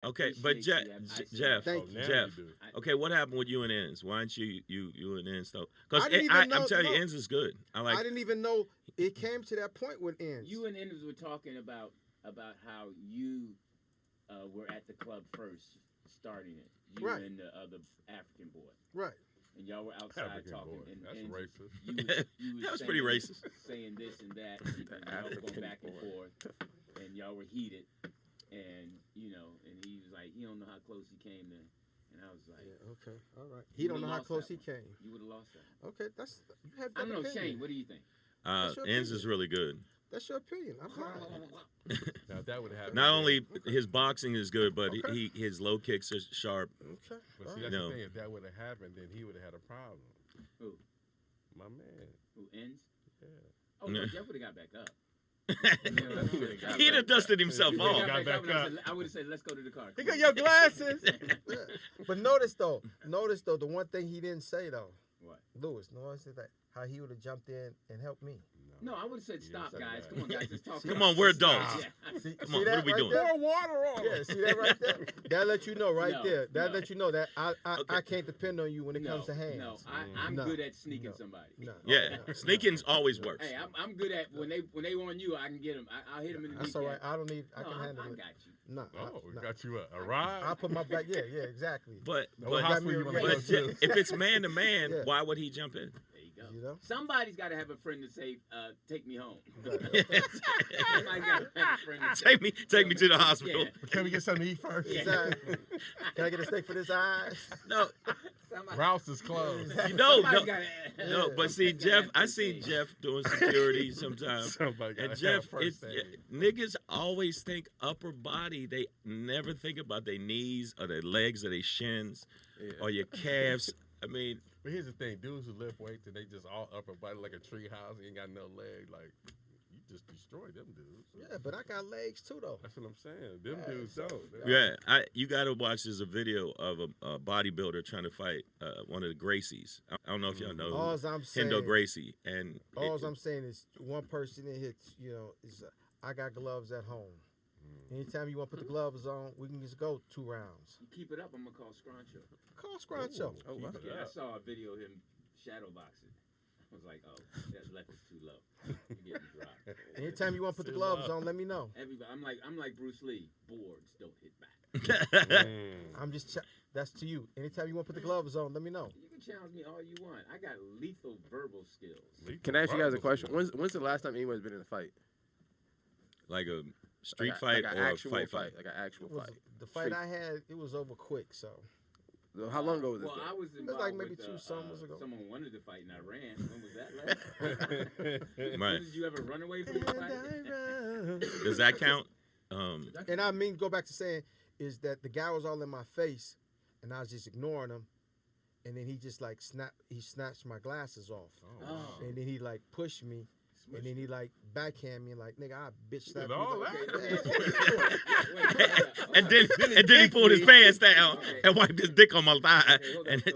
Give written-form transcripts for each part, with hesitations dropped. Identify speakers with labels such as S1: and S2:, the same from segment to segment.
S1: Okay, but Jeff,
S2: Thank you.
S1: Jeff. Okay, what happened with you and Enz? Why aren't you and Enz though? Because I'm telling you, Enz is good.
S2: I didn't even know it came to that point with Enz.
S3: You and Enz were talking about how you were at the club first, starting it. You and the other African boy.
S2: Right.
S3: And y'all were outside
S4: African
S3: talking.
S4: boy.
S3: And,
S4: That's
S3: and
S4: racist.
S3: That
S1: was pretty racist.
S3: Saying this and that. And y'all were going back and forth. And y'all were heated. And, and he was like, he don't know how close he came to. And I was like,
S2: yeah, okay, all right. He don't know how close he came.
S3: You would have lost that.
S2: Okay, you have that
S3: I don't know,
S2: opinion.
S3: Shane, what do you think?
S1: Enz is really good.
S2: That's your opinion. I'm fine.
S4: Now that would happen.
S1: Not only his boxing is good, but his low kicks are sharp.
S2: Okay.
S4: But see, that's the thing. If that would have happened, then he would have had a problem.
S3: Who?
S4: My man.
S3: Who, Enz?
S4: Yeah.
S3: Oh, no, Jeff would have got back up.
S1: He'd have dusted himself off.
S3: I would have said, let's go to the car.
S2: He got your glasses. But notice though, the one thing he didn't say though.
S3: What?
S2: Notice that how he would have jumped in and helped me.
S3: No, I would have said, stop, guys. Come on, guys. Let's talk.
S1: Come on, we're adults.
S2: See,
S1: Come on, what are we doing?
S4: Pour water on.
S2: Yeah, see that right there? That let you know there. That let you know that I can't depend on you when it comes to hands.
S3: No, I'm good at sneaking somebody.
S2: No.
S1: Yeah, sneaking's always works.
S3: Hey, I'm good at when they on you, I can get them. I'll hit them in the
S2: That's all right. I don't need. I can handle it.
S3: I got you.
S2: No.
S4: We got you a ride.
S2: I'll put my back. Yeah, exactly.
S1: But
S2: if
S1: if it's man to man, why would he jump in?
S2: You know?
S3: Somebody's got to have a friend to say, "Take me home." Somebody's got to have a friend to say,
S1: take me to the hospital.
S4: Yeah. Can we get something to eat first?
S3: Yeah.
S2: Exactly. Can I get a steak for this eyes?
S1: No.
S4: Rouse is closed.
S1: No, but see, Jeff, I see Jeff doing security sometimes. And Jeff, niggas always think upper body. They never think about their knees or their legs or their shins or your calves. I mean,
S4: but here's the thing: dudes who lift weights and they just all upper body like a tree house, ain't got no leg. Like you just destroyed them dudes.
S2: Yeah, but I got legs too, though.
S4: That's what I'm saying. Them dudes don't.
S1: Yeah, you got to watch. There's a video of a bodybuilder trying to fight one of the Gracies. I don't know if y'all know Hendo Gracie. And
S2: all I'm saying is one person that hits. Is I got gloves at home. Anytime you want to put the gloves on, we can just go 2 rounds.
S3: You keep it up, I'm going to call Scrancho.
S2: Call Scrancho.
S3: I saw a video of him shadow boxing. I was like, that left is too low. You're getting dry.
S2: Anytime you want to put the gloves on, let me know.
S3: I'm like Bruce Lee. Boards don't hit back.
S2: That's to you. Anytime you want to put the gloves on, let me know.
S3: You can challenge me all you want. I got lethal verbal skills.
S5: Can I ask you guys a question? When's the last time anyone's been in a fight?
S1: Like a street fight or a fight?
S5: Like an actual fight.
S2: The fight I had, it was over quick, so.
S5: How long ago was this?
S3: Well, I was involved
S2: like maybe
S3: with,
S2: 2 summers ago.
S3: Someone wanted to fight and I ran. When was that last?
S1: Right.
S3: Did you ever run away from a fight?
S1: Does that count?
S2: And I mean, go back to saying is that the guy was all in my face, and I was just ignoring him, and then he just like snatched my glasses off, and then he like pushed me. And then he like backhand me and like, nigga, I bitch slapped you.
S1: And then he pulled his pants down and wiped his dick on my thigh.
S3: Did he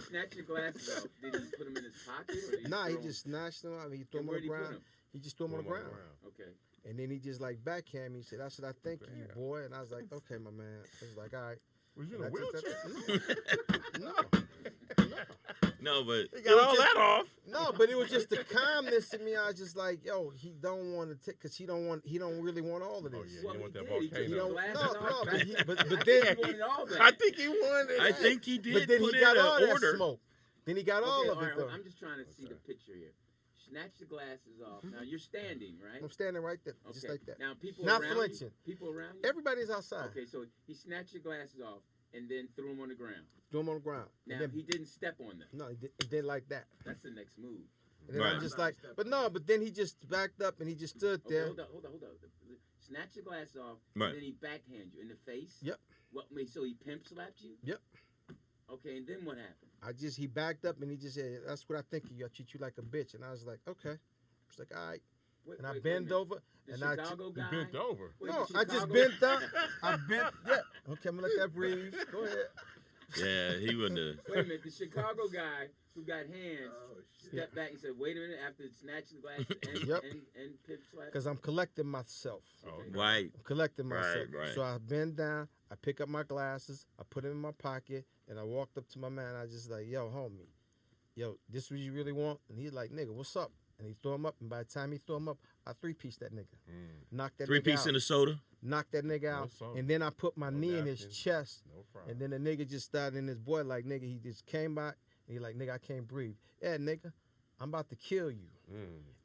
S3: snatch your glasses out? Did he put them in his pocket?
S2: Nah, he just snatched them out. He threw them on the ground. He just threw them on the ground.
S3: Okay.
S2: And then he just like backhand me. He said, "That's what I think of you, boy." And I was like, "Okay, my man." I was like, "All right."
S4: Was you in a wheelchair?
S2: No.
S1: No, but
S4: he got all that off.
S2: No, but it was just the calmness in me. I was just like, yo, he don't want to take, cause he don't really want all of this.
S4: Oh yeah, he want that volcano.
S2: But then
S4: I think he wanted.
S1: I think he did.
S2: But then he got all that smoke. Then he got all of it though.
S3: I'm just trying to see the picture here. Snatch the glasses off. Now you're standing, right?
S2: I'm standing right there, just like that.
S3: Now people
S2: not
S3: around
S2: flinching.
S3: You, people around you.
S2: Everybody's outside.
S3: Okay, so he snatched your glasses off and then threw them on the ground.
S2: Threw them on the ground.
S3: Now he didn't step on them.
S2: No, he did like that.
S3: That's the next move.
S2: And then I'm just like, but then he just backed up and he just stood there.
S3: Hold on. Snatch your glasses off,
S1: right.
S3: And then he backhand you in the face.
S2: Yep.
S3: What? Wait, so he pimp slapped you?
S2: Yep.
S3: Okay, and then what happened?
S2: He backed up and he just said, "That's what I think of you. I treat you like a bitch." And I was like, "Okay." I was like, "All right." And I bend over.
S3: And Chicago guy?
S4: You bent over.
S2: No, I just bent up. I bent. Yeah. Okay, I'm gonna let that breathe. Go ahead.
S1: Yeah, he wouldn't have.
S3: Wait a minute, the Chicago guy who got hands stepped back and said, "Wait a minute," after snatching the glasses and pimp slap.
S2: Because I'm collecting myself.
S1: Okay. Right.
S2: I'm collecting myself.
S1: Right.
S2: So I bend down, I pick up my glasses, I put them in my pocket, and I walked up to my man. I just like, yo, homie, yo, this what you really want? And he's like, nigga, what's up? And he threw him up, and by the time he threw him up, I 3-piece that nigga. Knocked that nigga out.
S1: 3-piece in the soda?
S2: Knocked that nigga out. And then I put my knee in his chest. And then the nigga just started in his boy like, nigga, he just came back. And he like, nigga, I can't breathe. Yeah, nigga, I'm about to kill you.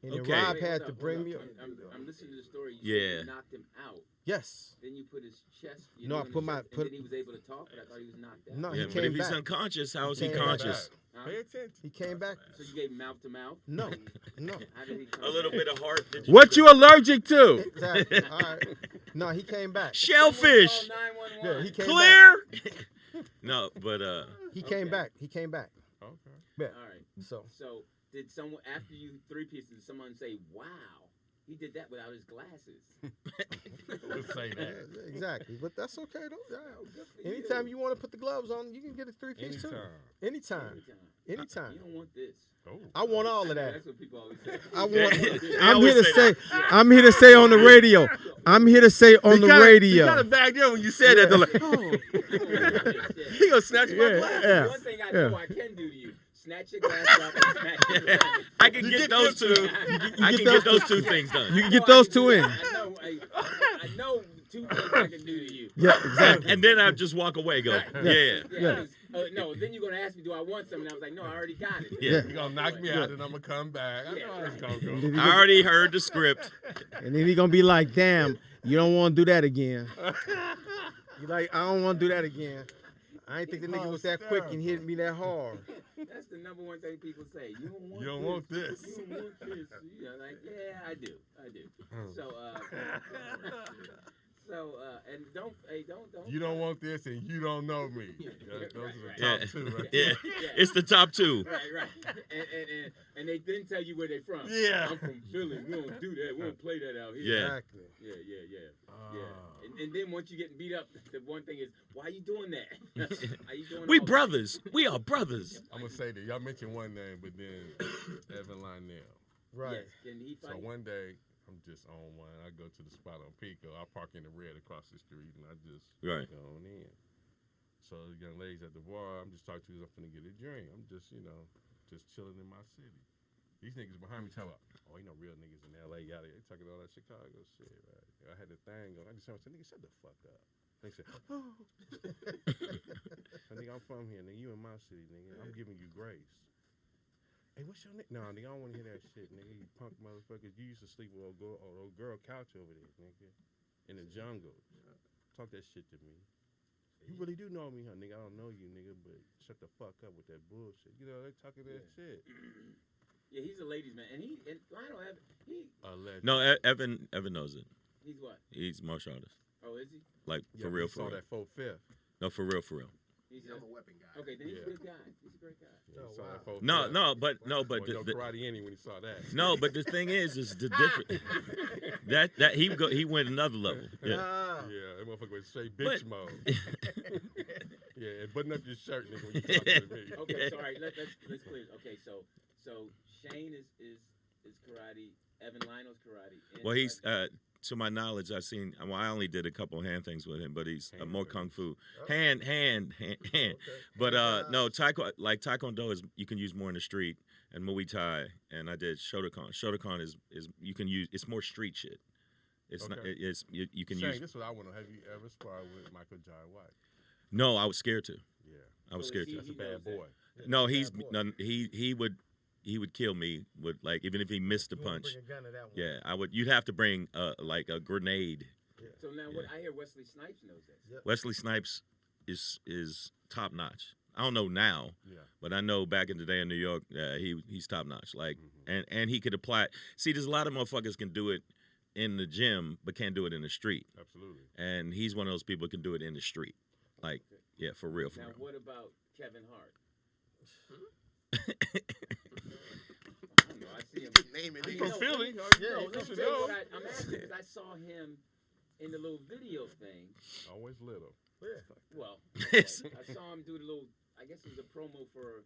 S2: And then Rob had to bring me.
S3: I'm listening to the story.
S1: You
S3: knocked him out.
S2: Yes.
S3: Then you put his chest.
S2: No, I put my.
S3: And then he was able to talk, but I thought he was knocked out.
S2: No,
S1: yeah,
S2: he
S1: but
S2: came
S1: if
S2: back.
S1: he's unconscious, how is he conscious?
S3: Huh?
S4: Pay attention.
S2: He came back.
S3: So you gave him mouth to mouth?
S2: No, no.
S3: How did he come
S1: A little
S3: back?
S1: bit of heart.
S5: What you allergic to?
S2: Exactly. All right. No, he came back.
S1: Shellfish.
S2: Yeah, he came
S1: Clear. No, but
S2: He came back. He came back.
S4: Okay.
S2: Yeah.
S3: All right.
S2: So
S3: did someone after you 3-piece? Did someone say, "Wow, he did that without his glasses"?
S4: Let's say that.
S2: yeah, exactly. But that's okay though. Yeah.
S3: Good for
S2: Anytime
S3: you.
S2: you want to put the gloves on, you can get a 3-piece too.
S4: Anytime.
S2: Anytime.
S3: You don't want this.
S4: Oh.
S2: I want all of that.
S3: That's what people always say.
S2: I want.
S1: They
S2: I'm
S1: always
S2: here to
S1: say
S2: say.
S1: that.
S2: I'm here to say on the radio. I'm here to say on the radio.
S5: You kind of back there when you said that. They're like, oh, he gonna snatch my glass.
S2: Yeah.
S3: One thing I know I can do to you: snatch your glass off and smash your glass.
S1: I can get those two. I can get those two things done.
S2: You can get those two in.
S3: I know 2 things I can do to you.
S2: Yeah, exactly.
S1: And then I just walk away. Go, yeah.
S3: Yeah. No, then you're gonna ask me, do I want something? I was like, no, I already got it.
S1: Yeah.
S4: You're gonna knock me out and I'm gonna come back. I know how it's gonna go.
S1: I already heard the script.
S2: And then he gonna be like, "Damn, you don't want to do that again." You like, I don't want to do that again. I ain't think the nigga was that quick and hit me that hard.
S3: That's the number one thing people say. You
S4: You don't want this.
S3: You don't want this. You know, like, yeah, I do. And don't.
S4: You don't want this and you don't know me. Those are the top two, right?
S1: Yeah. It's the top two.
S3: Right. And they didn't tell you where they from.
S4: Yeah.
S3: I'm from Philly. We don't do that. We don't play that out here.
S1: Yeah.
S2: Exactly.
S3: Yeah. And then once you get beat up, the one thing is, why are you doing that? Are you doing
S1: We
S3: all
S1: brothers. We are brothers.
S4: I'm gonna say that y'all mentioned one name, but then Evan Lionel.
S2: Right.
S3: Yes. Can he fight?
S4: So one day I'm just on one. I go to the spot on Pico. I park in the red across the street, and I just go on in. So the young ladies at the bar, I'm just talking to you. I'm finna get a drink. I'm just, just chilling in my city. These niggas behind me talking about, oh, real niggas in L.A. Yada. They talking all that Chicago shit, right? I had the thing going. I just said, nigga, shut the fuck up. They said, oh. So, nigga, I'm from here, nigga. You in my city, nigga. I'm giving you grace. Hey, what's your name? No, nigga, I don't want to hear that shit, nigga. You punk motherfuckers. You used to sleep with old girl couch over there, nigga. In the jungle. Talk that shit to me. You really do know me, huh, nigga? I don't know you, nigga, but shut the fuck up with that bullshit. You know, they talking that shit.
S3: Yeah, he's a ladies' man. And Lionel Evan,
S1: No, Evan knows it.
S3: He's what?
S1: He's martial artist.
S3: Oh, is he?
S1: Like, for real.
S4: Saw that 4/5.
S1: No, for real.
S3: He's a weapon guy. Okay, then he's a good guy. He's a great guy.
S4: Yeah, saw that 4/5.
S1: No, but
S4: Boy, karate any when he saw that.
S1: No, but the thing is the difference. that he went another level. Yeah.
S4: Yeah, that motherfucker was straight bitch mode. Yeah, and button up your shirt, nigga, when you talk to me.
S3: Okay, so all right, let's clear. Okay, so Shane is karate. Evan Lionel's karate.
S1: Well, he's to my knowledge, I've seen. Well, I only did a couple of hand things with him, but he's more kung fu. Hand. But no, Taekwondo is you can use more in the street, and Muay Thai, and I did Shotokan. Shotokan is you can use. It's more street shit. It's not. It's you can
S4: Shang,
S1: use.
S4: This is what I want to know. Have you ever sparred with Michael Jai White?
S1: No, I was scared to.
S4: Yeah,
S1: I was scared to.
S4: That's a bad boy.
S1: No, he would kill me with even if he missed a punch.
S2: Bring a gun to that one.
S1: Yeah, I would. You'd have to bring like a grenade.
S2: Yeah.
S3: So now, what I hear Wesley Snipes knows this.
S2: Yep.
S1: Wesley Snipes is top notch. I don't know now, but I know back in the day in New York, he's top notch. Like, and he could apply. See, there's a lot of motherfuckers can do it in the gym, but can't do it in the street.
S4: Absolutely.
S1: And he's one of those people who can do it in the street. Like, yeah, for real.
S3: Now, what about Kevin Hart? I don't know. I see him.
S5: Name it.
S4: From Philly.
S3: I'm asking because I saw him in the little video thing.
S4: Always little.
S3: Well, I saw him do the little. I guess it was a promo for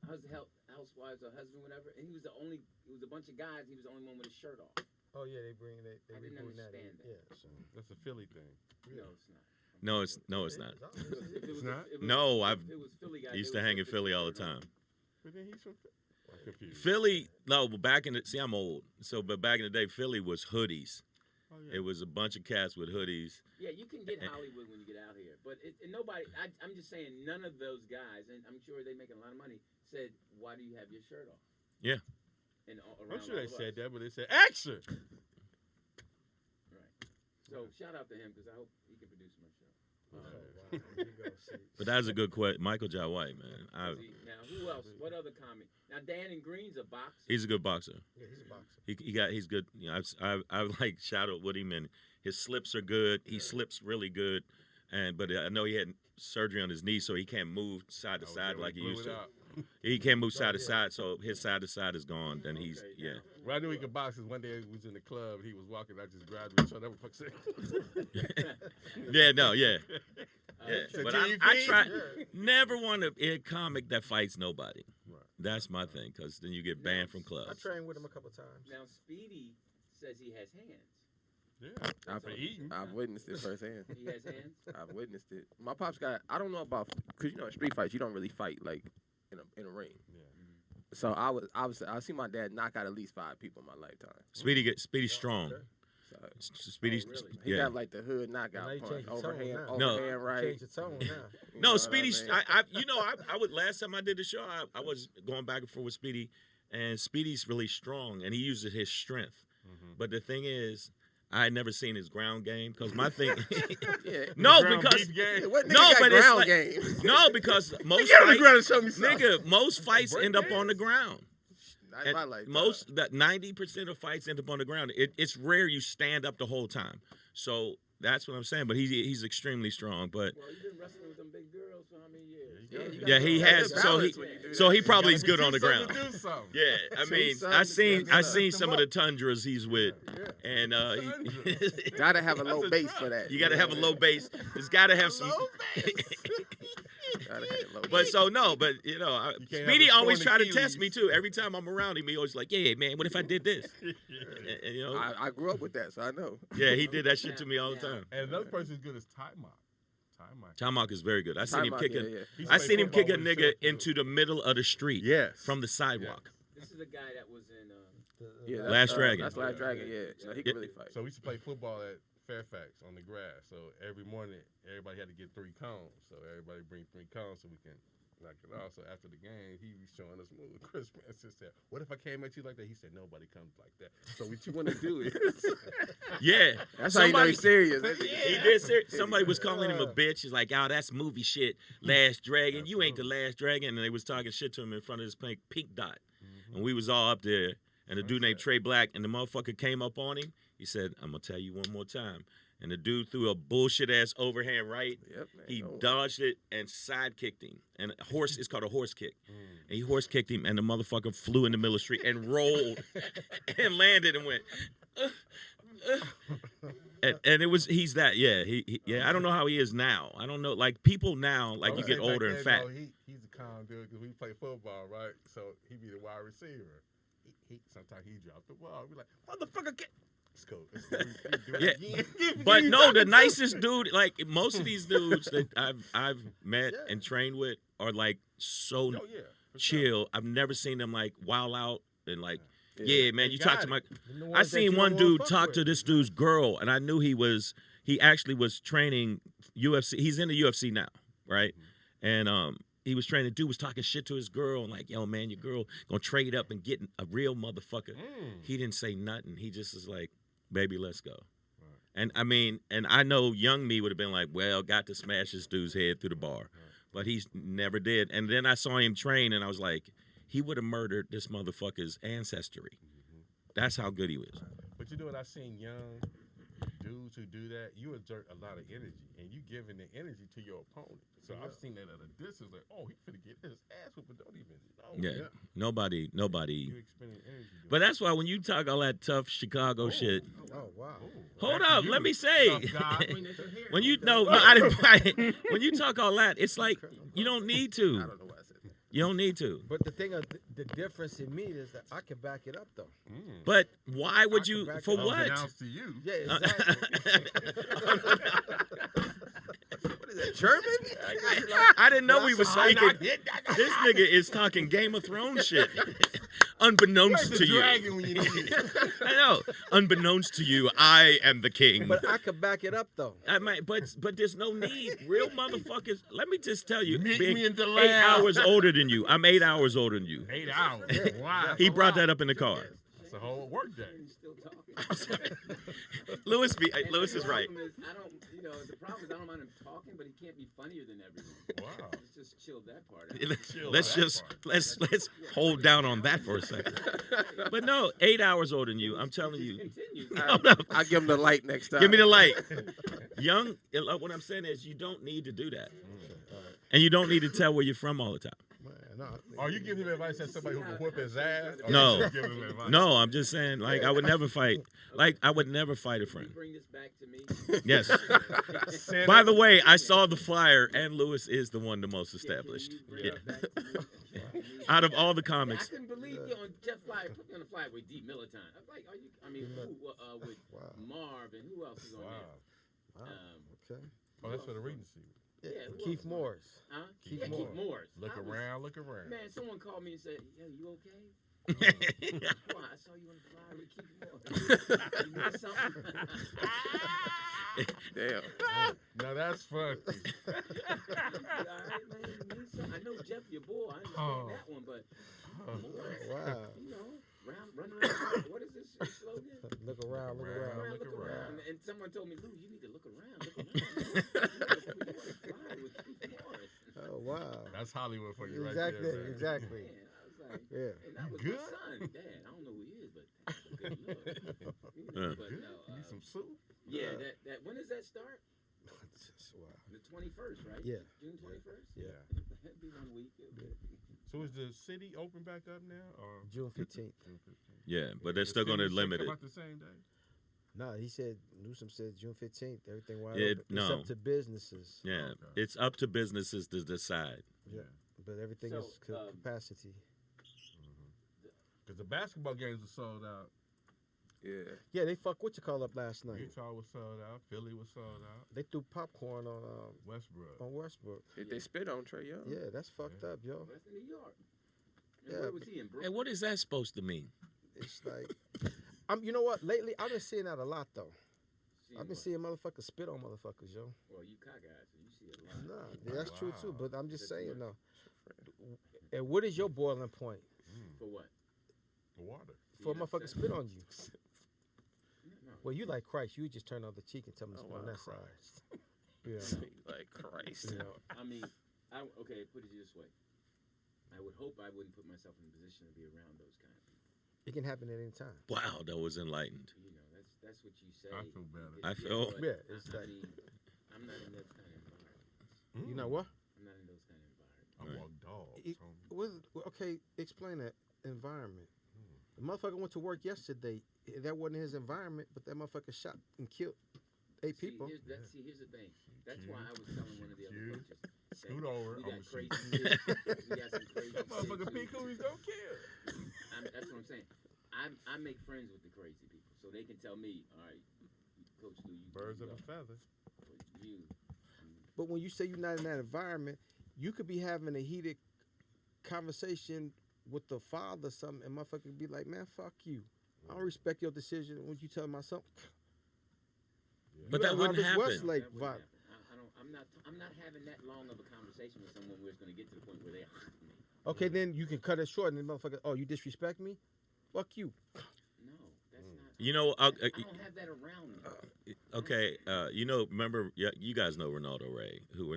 S3: Housewives or Husband, whatever. And he was the only. It was a bunch of guys. He was the only one with his shirt off.
S2: Oh yeah, they
S3: I didn't understand that.
S2: Yeah.
S4: That's a Philly thing.
S3: No, it's not.
S1: No, it's not.
S4: It's not?
S1: No, I used to hang in Philly all the time.
S4: But then he's from
S1: Philly, no, but back in the, see, I'm old. But back in the day, Philly was hoodies.
S4: Oh, yeah.
S1: It was a bunch of cats with hoodies.
S3: Yeah, you can get Hollywood when you get out here. But nobody, I'm just saying, none of those guys, and I'm sure they're making a lot of money, said, why do you have your shirt off?
S1: Yeah.
S3: And
S4: I'm sure they said that, but they said, action!
S3: Right. So shout out to him, because I hope he can produce my show.
S1: But that was a good question. Michael J. White, man.
S3: Now, who else? What other comic? Now, Dan Green's a boxer.
S1: He's a good boxer.
S2: Yeah, he's a boxer.
S1: He's good. You know, I've like shadowed with him, and his slips are good. He slips really good, but I know he had surgery on his knee, so he can't move side to side like he used to. He can't move side to side, so his side to side is gone. Then he's
S4: Well, I knew he could box. One day he was in the club, he was walking. I just grabbed him, so never fuck say.
S1: But I try never want a comic that fights nobody.
S4: Right.
S1: That's my thing, because then you get banned from clubs.
S2: I trained with him a couple times.
S3: Now, Speedy says he has hands.
S4: Yeah,
S5: I've witnessed it firsthand.
S3: He has hands?
S5: I've witnessed it. My pops got, I don't know about, because in street fights, you don't really fight like in a ring.
S4: Yeah.
S5: So I see my dad knock out at least 5 people in my lifetime.
S1: Speedy's strong.
S5: So,
S1: Speedy's
S5: he got like the hood knockout punch, overhand right.
S2: Change the tone now.
S1: No, Speedy's. I would. Last time I did the show, I was going back and forth with Speedy, and Speedy's really strong, and he uses his strength.
S4: Mm-hmm.
S1: But the thing is, I had never seen his ground game, because my thing.
S5: Yeah.
S1: No, because
S5: what
S1: no, but it's
S5: ground
S1: like,
S5: game.
S1: no, because most
S5: Get on the
S1: fights,
S5: ground and show me something.
S1: nigga, most fights end up on the ground.
S5: Not in my life,
S1: Most that 90% of fights end up on the ground. It's rare you stand up the whole time. So that's what I'm saying. But he's extremely strong. But
S3: Well, you've been wrestling with them big girls for how many years?
S1: yeah, he has. So he probably is good on the ground. Yeah, I mean, I seen some of the tundras he's with, and
S5: gotta have a low base for that.
S1: You gotta have a low base. There's gotta have some. But you know, Speedy always try to test me too. Every time I'm around him, he always like, yeah, man, what if I did this? And, you know,
S5: I grew up with that, so I know.
S1: Yeah, he did that shit to me all the time.
S4: And another person as good as Ty-Mock.
S1: Ty-Mock is very good. I seen him
S5: Ty-Mock,
S1: kicking.
S5: yeah.
S1: I seen him kick a nigga into the middle of the street.
S5: Yes.
S1: From the sidewalk.
S3: This is a guy that was in
S1: Last Dragon.
S5: That's Last Dragon, yeah. So he can really fight.
S4: So we used to play football at Fairfax on the grass. So every morning, everybody had to get 3 cones. So everybody bring 3 cones so we can knock it off. So after the game, he was showing us moves. Chris Manson said, "What if I came at you like that?" He said, "Nobody comes like that." So what you want to do is,
S1: yeah,
S5: that's how you know he's serious.
S1: He did serious. Somebody was calling him a bitch. He's like, "Oh, that's movie shit. Last Dragon, you ain't the Last Dragon." And they was talking shit to him in front of his pink dot, and we was all up there. And the dude named Trey Black, and the motherfucker came up on him. He said, "I'm gonna tell you one more time." And the dude threw a bullshit ass overhand right.
S5: Yep, man,
S1: he dodged it and side kicked him. And it's called a horse kick. And he horse kicked him, and the motherfucker flew in the middle of the street and rolled and landed and went. And it was he's that I don't know how he is now. I don't know, like people now, like you get older and fat.
S4: He's a calm dude because we play football, right? So he be the wide receiver. Sometimes he dropped the ball. We like, motherfucker, get. It's cool.
S1: Yeah, but no, the nicest dude, like most of these dudes that I've met and trained with are like so chill. I've never seen them like wild out and like, yeah, man. You talk to my. I seen one dude talk to this dude's girl, and I knew he actually was training UFC. He's in the UFC now, right? And he was training. Dude was talking shit to his girl and like, yo, man, your girl gonna trade up and get a real motherfucker. He didn't say nothing. He just was like, baby, let's go. Right. And I mean, and I know young me would have been like, well, got to smash this dude's head through the bar. Right. But he never did. And then I saw him train and I was like, he would have murdered this motherfucker's ancestry. That's how good he was.
S4: But you know what, I seen young dudes who do that, you exert a lot of energy, and you giving the energy to your opponent. So I've seen that at a distance, like, oh, he finna get his ass whooped, but don't even know.
S1: Yeah. Nobody.
S4: You expending energy.
S1: But that's why when you talk all that tough Chicago shit.
S2: Oh, wow.
S1: Hold up, let me say. When you I didn't. When you talk all that, it's like you don't need to.
S5: I don't know why I said that.
S1: You don't need to.
S2: But the thing, the difference in me is that I can back it up, though.
S1: But why would you? For what?
S4: Unbeknownst to you.
S2: Yeah, exactly.
S5: Is that German?
S1: I didn't know we was speaking. This nigga is talking Game of Thrones shit. Unbeknownst to you. I know. Unbeknownst to you, I am the king.
S2: But I could back it up though.
S1: But there's no need. Real motherfuckers. Let me just tell you.
S4: Meet
S1: being
S4: me in the
S1: 8
S4: lab.
S1: hours older than you. I'm 8 hours older than you.
S4: 8 hours. Wow.
S1: He brought that up in the car.
S4: It's a whole work day.
S1: Lewis is right.
S3: The problem is I don't mind him talking, but he can't be funnier than everyone.
S4: Wow.
S3: Let's just chill that part out.
S1: Let's hold down on that for a second. But no, 8 hours older than you. I'm telling you.
S5: I'll give him the light next time.
S1: Give me the light. Young. What I'm saying is, you don't need to do that, and you don't need to tell where you're from all the time.
S4: Are you giving him advice as somebody who can whip his ass?
S1: No. I'm just saying, like, I would never fight. Like, I would never fight a friend.
S3: Bring this back to me.
S1: Yes. By the way, I saw the flyer, and Lewis is the most established. Yeah. Out of all the comics.
S3: I couldn't believe you on Jeff Flyer. Put me on the flyer with D. Militant. I'm like, are you? I mean, with Marv and who else is on there?
S2: Okay.
S4: Oh, that's for the Regency.
S2: Yeah, Keith Morris.
S3: Huh?
S2: Keith
S3: Morris.
S4: Look around.
S3: Man, someone called me and said, "Yo, you okay?" Why? I saw you on the flyer with Keith Morris. You need something?
S5: Damn.
S4: Now that's funny.
S3: All right, man. You need something? I know Jeff, your boy. I understand that one, but Morris,
S2: Wow.
S3: run around. What is this slogan?
S2: Look around.
S3: And someone told me, Lou, you need to look around.
S2: Oh wow.
S4: That's Hollywood for you,
S2: exactly,
S4: right there.
S2: Exactly.
S3: Man, I was like,
S2: Yeah.
S3: And that was
S4: Good.
S3: my son, Dad. I don't know who he is, but that's a good look. But
S4: Good.
S3: no,
S4: Need some soup?
S3: yeah, that when does that start?
S2: Wow.
S3: The 21st, right?
S2: Yeah.
S3: June 21st?
S2: Yeah.
S3: That'd be 1 week.
S4: So is the city open back up now? Or?
S2: June 15th.
S4: June 15th.
S1: Yeah, but they're still going to limit it.
S4: About the same day?
S2: No, Newsom said June 15th. Everything wide
S1: It-
S2: open.
S1: no.
S2: It's up to businesses.
S1: Yeah,
S4: Okay.
S1: it's up to businesses to decide.
S2: Yeah. But everything
S3: So,
S2: is capacity.
S4: Because the basketball games were sold out.
S5: Yeah.
S2: Yeah, they fucked what you call up last night.
S4: Utah was sold out. Philly was sold out.
S2: They threw popcorn on
S4: Westbrook.
S2: Westbrook.
S5: They spit on Trae Young.
S2: Yeah, that's fucked up, yo.
S3: That's in New York. And
S2: Yeah,
S3: where was he in
S1: Hey,
S3: Brooklyn?
S1: what is that supposed to mean?
S2: It's like, you know what? Lately, I've been seeing that a lot though. I've been seeing motherfuckers spit on motherfuckers, yo.
S3: Well, you cockeyed, so you see a lot.
S2: Nah, that's true too. But I'm just saying though.
S3: Mm.
S2: And what is your boiling point
S3: For what?
S4: The water.
S2: for a
S3: Yeah,
S2: motherfucker spit on you?
S3: No.
S2: Well, you like Christ. You just turn the other cheek and tell me to spit on that side. Yeah.
S5: Like Christ.
S2: You know.
S3: I mean, okay, put it this way. I would hope I wouldn't put myself in a position to be around those kind of people.
S2: It can happen at any time.
S1: Wow, that was enlightened.
S3: You know, that's what you say.
S4: I feel better.
S1: I feel-
S3: but
S2: Yeah, it's
S3: I
S2: like-
S3: mean, I'm not in those kind of environments.
S2: You know what?
S3: I'm not in those kind of environments.
S4: I walk dogs.
S2: Okay, explain that environment. The motherfucker went to work yesterday. That wasn't his environment, but that motherfucker shot and killed 8 people.
S3: Here's the thing. That's why I was telling one of the other coaches.
S4: Scoot over.
S3: We
S4: I'm
S3: got
S4: gonna
S3: crazy
S4: shoot.
S3: shit. We got some crazy
S4: That motherfucker
S3: shit,
S4: pick
S3: too.
S4: who he's gonna kill.
S3: That's what I'm saying. I make friends with the crazy people, so they can tell me, all right, Coach Lou, you
S4: Birds of
S3: go.
S4: a feather.
S3: You.
S2: But when you say you're not in that environment, you could be having a heated conversation with the father or something, and motherfucker could be like, man, fuck you. I don't respect your decision when you tell my son.
S1: But that wouldn't happen.
S2: Westlake
S3: That wouldn't
S2: vibe.
S3: happen. I'm not having that long of a conversation with someone where it's going to get to the point where they hurt me.
S2: Okay, then you can cut it short, and then motherfucker, oh, you disrespect me? Fuck you.
S3: No, that's not.
S1: You know,
S3: I don't have that around me.
S1: okay, you know, remember, you guys know Ronaldo Ray, who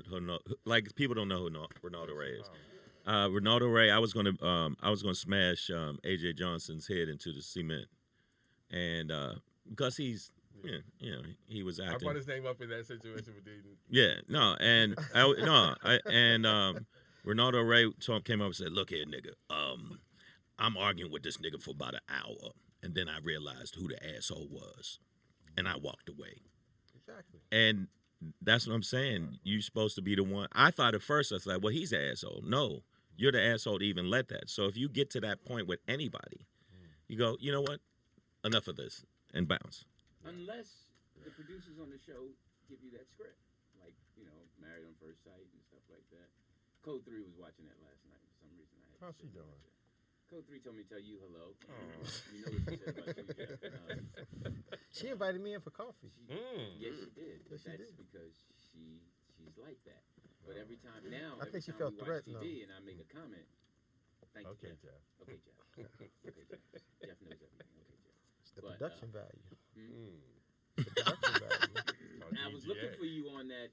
S1: like people don't know who Ronaldo Ray is. Ronaldo Ray, I was gonna smash AJ Johnson's head into the cement, and because he's, he was acting.
S4: I brought his name up in that situation, but didn't.
S1: Yeah, no, and Ronaldo Ray came up and said, "Look here, nigga, I'm arguing with this nigga for about an hour, and then I realized who the asshole was, and I walked away."
S2: Exactly.
S1: And that's what I'm saying. You're supposed to be the one. I thought at first I was like, "Well, he's the asshole." No, you're the asshole to even let that. So if you get to that point with anybody, you go, you know what? Enough of this, and bounce.
S3: Unless the producers on the show give you that script. Like, Married on First Sight and stuff like that. Code 3 was watching that last night for some reason.
S4: How's she doing?
S3: Code 3 told me to tell you hello. You know what she said about you, Jeff.
S2: She invited me in for coffee.
S3: Yes, she did.
S2: Yes, she did.
S3: Because she's like that. But every time now,
S2: I think she
S3: we
S2: felt
S3: watch
S2: threatened.
S3: TV and I make a comment. Thank you,
S4: Okay,
S3: Jeff.
S4: Jeff.
S3: Okay, Jeff. Okay, Jeff. Jeff knows everything. Okay, Jeff.
S2: It's the production value.
S3: The
S2: production value.
S3: I was looking for you on that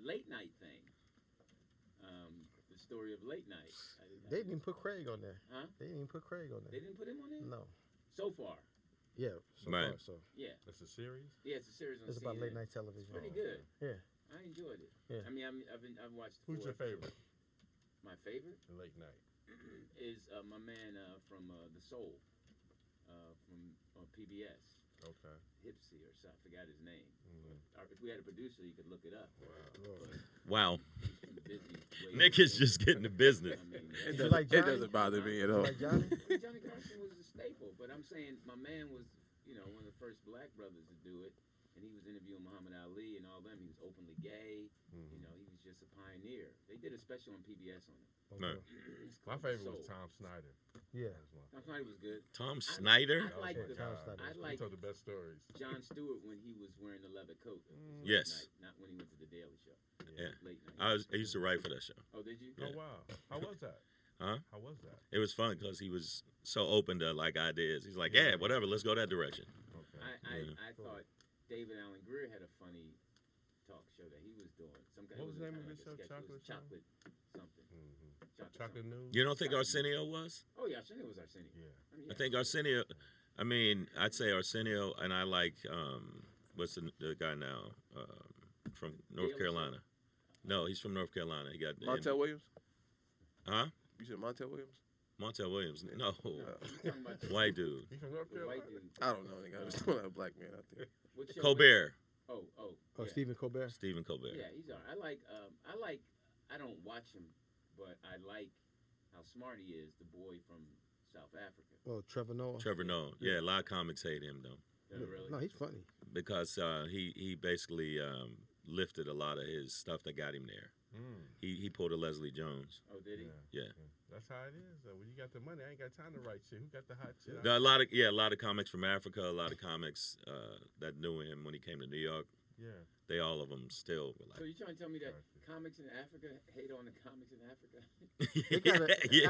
S3: late night thing. The story of late night.
S2: They didn't even put Craig on there.
S3: Huh?
S2: They didn't even put Craig on there.
S3: They didn't put him on there?
S2: No.
S3: So far.
S2: Yeah. So
S1: right.
S2: far, so.
S3: Yeah.
S4: It's a series?
S3: Yeah, it's a series on
S2: It's
S3: CNN.
S2: about late night television.
S3: It's pretty good.
S2: Yeah.
S3: I enjoyed it.
S2: Yeah.
S3: I mean, I've watched.
S4: Who's your favorite?
S3: My favorite?
S4: The late night.
S3: Is my man from The Soul, from PBS.
S4: Okay.
S3: Hipsy or something. I forgot his name. If we had a producer, you could look it up.
S1: Wow.
S3: Busy,
S1: Nick is just getting the business.
S3: I mean,
S5: It doesn't bother me at all.
S2: Like Johnny?
S3: Johnny Carson was a staple, but I'm saying my man was, one of the first black brothers to do it, and he was interviewing Muhammad Ali and all them. He was openly gay. He was just a pioneer. They did a special on PBS on it.
S1: Right.
S4: My favorite was Tom Snyder.
S2: Yeah.
S3: Tom Snyder was good.
S1: Tom Snyder?
S3: I like
S4: he told the best stories.
S3: Jon Stewart when he was wearing the leather coat.
S1: Yes.
S3: Night, not when he went to the Daily Show.
S1: Yeah.
S3: Late night.
S1: I used to write for that show.
S3: Oh, did you?
S4: Oh, wow. How was that?
S1: Huh?
S4: How was that?
S1: It was fun because he was so open to like ideas. He's like, yeah, whatever, let's go that direction.
S4: Okay.
S3: I thought David Allen Greer had a funny talk show that he was doing.
S4: What was the name of the show?
S3: Chocolate something.
S4: Chocolate News?
S1: You don't think Arsenio was?
S3: Oh yeah, Arsenio was Arsenio.
S4: Yeah.
S1: I think Arsenio. I mean, I'd say Arsenio, and I like what's the guy now from North Carolina? No, he's from North Carolina. He got
S5: Montel Williams.
S1: Huh?
S5: You said Montel Williams?
S1: Montel Williams. No, white dude.
S4: He from North Carolina?
S5: I don't know. I just don't have a black man out there.
S1: Colbert.
S3: Oh,
S2: yeah. Stephen Colbert.
S1: Stephen Colbert.
S3: Yeah, he's all right. I don't watch him, but I like how smart he is. The boy from South Africa.
S2: Oh, Trevor Noah.
S1: Trevor Noah. Yeah, a lot of comics hate him though.
S3: Really?
S2: No, he's funny.
S1: Because he basically lifted a lot of his stuff that got him there. He pulled a Leslie Jones.
S3: Oh, did he?
S1: Yeah.
S4: That's how it is. When you got the money, I ain't got time to write shit. Who got the hot shit?
S1: A lot of comics from Africa. A lot of comics that knew him when he came to New York.
S4: Yeah.
S1: They all of them still were like.
S3: So you're trying to tell me that comics in Africa hate on the comics in Africa?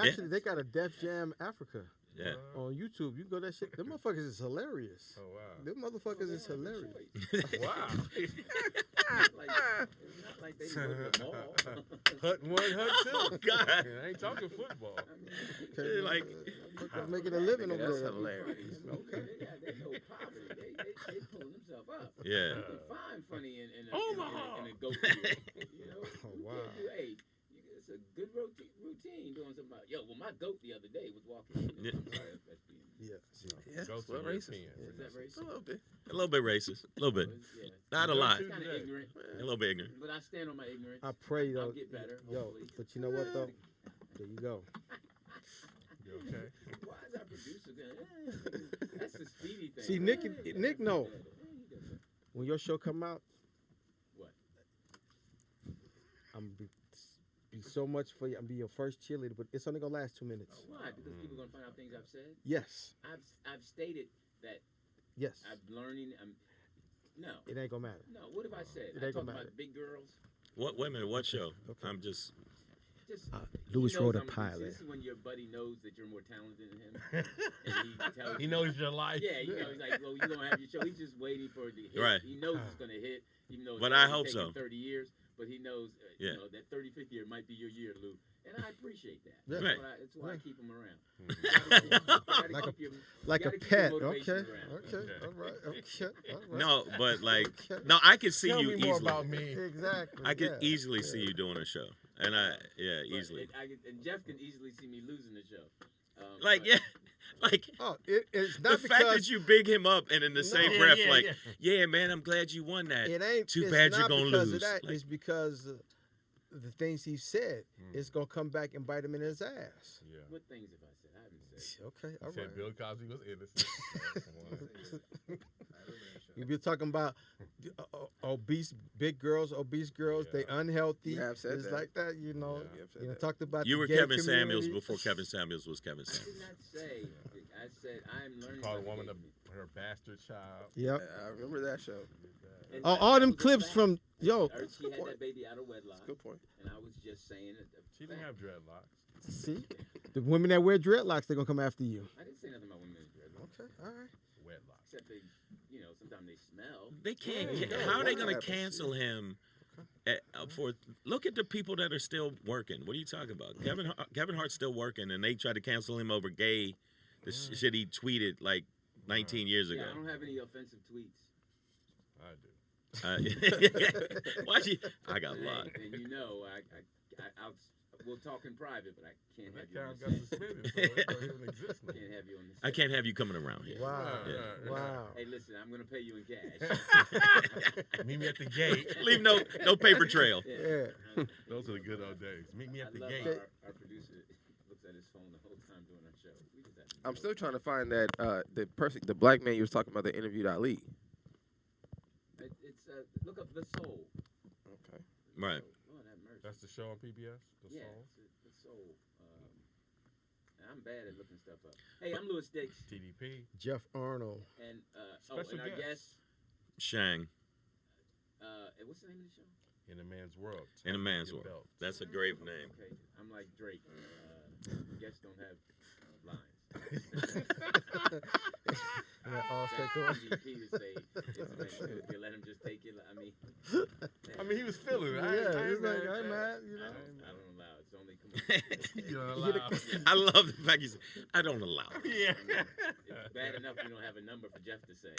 S2: Actually, they got a Def Jam Africa.
S1: Yeah.
S2: On YouTube, you can go that shit. Them motherfuckers is hilarious.
S4: Oh wow.
S2: Them motherfuckers is hilarious.
S4: Wow.
S3: It's not like they go to the mall.
S4: Hut 1, Hut 2.
S1: Oh God.
S4: I ain't talking football.
S1: Like
S2: making a living over
S5: That's
S2: there.
S5: hilarious.
S3: Okay. They know poverty. They pulling themselves up.
S1: yeah.
S3: You can find funny in a goat field.
S2: Oh, wow.
S3: It's a good routine doing something about, well, my goat the other day was walking.
S1: Yeah.
S3: I'm sorry if that's being...
S2: Yeah.
S4: Go to
S5: well, racist.
S3: Is that racist?
S5: A little bit.
S1: A little bit racist. A little bit.
S3: Yeah.
S1: Not a lot.
S3: It's kind of ignorant.
S1: A little bit ignorant.
S3: But I stand on my ignorance.
S2: I pray though.
S3: I'll get better.
S2: Yo,
S3: Hopefully.
S2: but you know what though? There you go.
S4: You okay?
S3: Why is our producer going? That's the Speedy thing.
S2: See, Nick know. When your show come out,
S3: What?
S2: I'm gonna be so much for you. I'm be your first cheerleader, but it's only gonna last 2 minutes.
S3: Why? Because people are gonna find out things I've said.
S2: Yes.
S3: I've stated that.
S2: Yes.
S3: I'm learning. No.
S2: It ain't gonna matter.
S3: No. What have I said?
S2: It
S3: I
S2: ain't
S3: talked
S2: gonna
S3: about
S2: matter.
S3: big girls.
S1: What? Wait a minute. What show?
S2: Okay.
S1: I'm just.
S2: Louis
S3: he knows
S2: wrote a
S3: I'm-
S2: pilot.
S3: This is when your buddy knows that you're more talented than him. And he tells
S4: He
S3: you.
S4: knows your life.
S3: Yeah, he's like, well, you're gonna have your show. He's just waiting for it to hit.
S1: Right.
S3: He knows it's gonna hit, even though it's
S1: But I
S3: only
S1: hope
S3: taken
S1: so.
S3: 30 years. But he knows,
S1: Yeah.
S3: that 35th year might be your year, Lou. And I appreciate that.
S2: Yeah.
S1: Right.
S3: That's why I keep him around.
S2: Like a pet. Okay. Okay. All right. Okay. All right.
S1: No, but like,
S2: Okay.
S1: no, I could see
S4: Tell
S1: you
S4: me more
S1: easily.
S4: about me.
S2: Exactly.
S1: I could
S2: yeah.
S1: easily see you doing a show, and easily.
S3: And Jeff can easily see me losing the show.
S1: Like,
S3: but-
S1: yeah, like
S2: Oh, it's
S1: the
S2: not
S1: fact
S2: because
S1: that you big him up, and in the same
S2: No.
S1: breath,
S4: Yeah,
S1: like, yeah, man, I'm glad you won that.
S2: it ain't.
S1: Too
S2: it's
S1: bad
S2: not
S1: you're gonna
S2: because
S1: lose.
S2: Of that.
S1: Like-
S2: It's because the things he said is gonna come back and bite him in his ass.
S3: Yeah. What things have I said? I haven't said.
S2: Okay, all right.
S4: Said Bill Cosby was innocent.
S2: You be talking about obese girls, they unhealthy.
S5: You have said
S2: it's
S5: that.
S2: like that, you know.
S5: Yeah.
S2: You know, talked about
S1: you were
S2: gay
S1: Kevin
S2: community.
S1: Samuels before Kevin Samuels was Kevin Samuels.
S3: I did not say. I said I'm learning.
S4: Called a woman her bastard child.
S2: Yep.
S5: I remember that show.
S2: All them clips from
S3: She had that baby out of wedlock.
S5: Good point.
S3: And I was just saying that.
S4: She didn't have dreadlocks.
S2: See, the women that wear dreadlocks, they're gonna come after you.
S3: I didn't say nothing about women in dreadlocks.
S2: Okay, all right.
S4: Wedlock.
S3: Except they, sometimes they smell.
S1: They can't. How are they going to cancel him? Look at the people that are still working. What are you talking about? Kevin Hart's still working, and they tried to cancel him over gay. The shit he tweeted like 19 years ago.
S3: Yeah, I don't have any offensive tweets.
S4: I do.
S1: I got a lot.
S3: And we'll talk in private, but I can't have you on
S4: got suspended, so it don't even exist now.
S3: Can't have you on this.
S1: I can't have you coming around here.
S2: Wow.
S1: Yeah.
S2: Wow.
S3: Hey, listen, I'm gonna pay you in cash.
S4: Meet me at the gate.
S1: Leave no paper trail.
S2: Yeah.
S4: Those are the good old days. Meet me at the gate.
S3: Our producer looks at his phone the whole time doing our show.
S5: I'm still trying to find that the black man you was talking about that interviewed Ali.
S3: It's look up The Soul.
S5: Okay.
S1: Right.
S3: Lord have mercy.
S4: That's the show on PBS. The Soul.
S3: The Soul. I'm bad at looking stuff up. Hey, I'm Louis Dix.
S4: TDP.
S2: Jeff Arnold.
S3: And
S4: Special
S3: our guest.
S1: Shang.
S3: What's the name of the show?
S4: In a Man's World.
S1: In a Man's World. That's a great name.
S3: Okay, I'm like Drake. Guests don't have lines. MVP to say, you let him just take it.
S4: I mean, he was feeling it.
S2: He's like, hey, man, you know.
S3: I don't allow it. It's only
S4: you don't allow.
S1: I love the fact he said, I don't allow it.
S3: Yeah. It's bad enough you don't have a number for Jeff to say.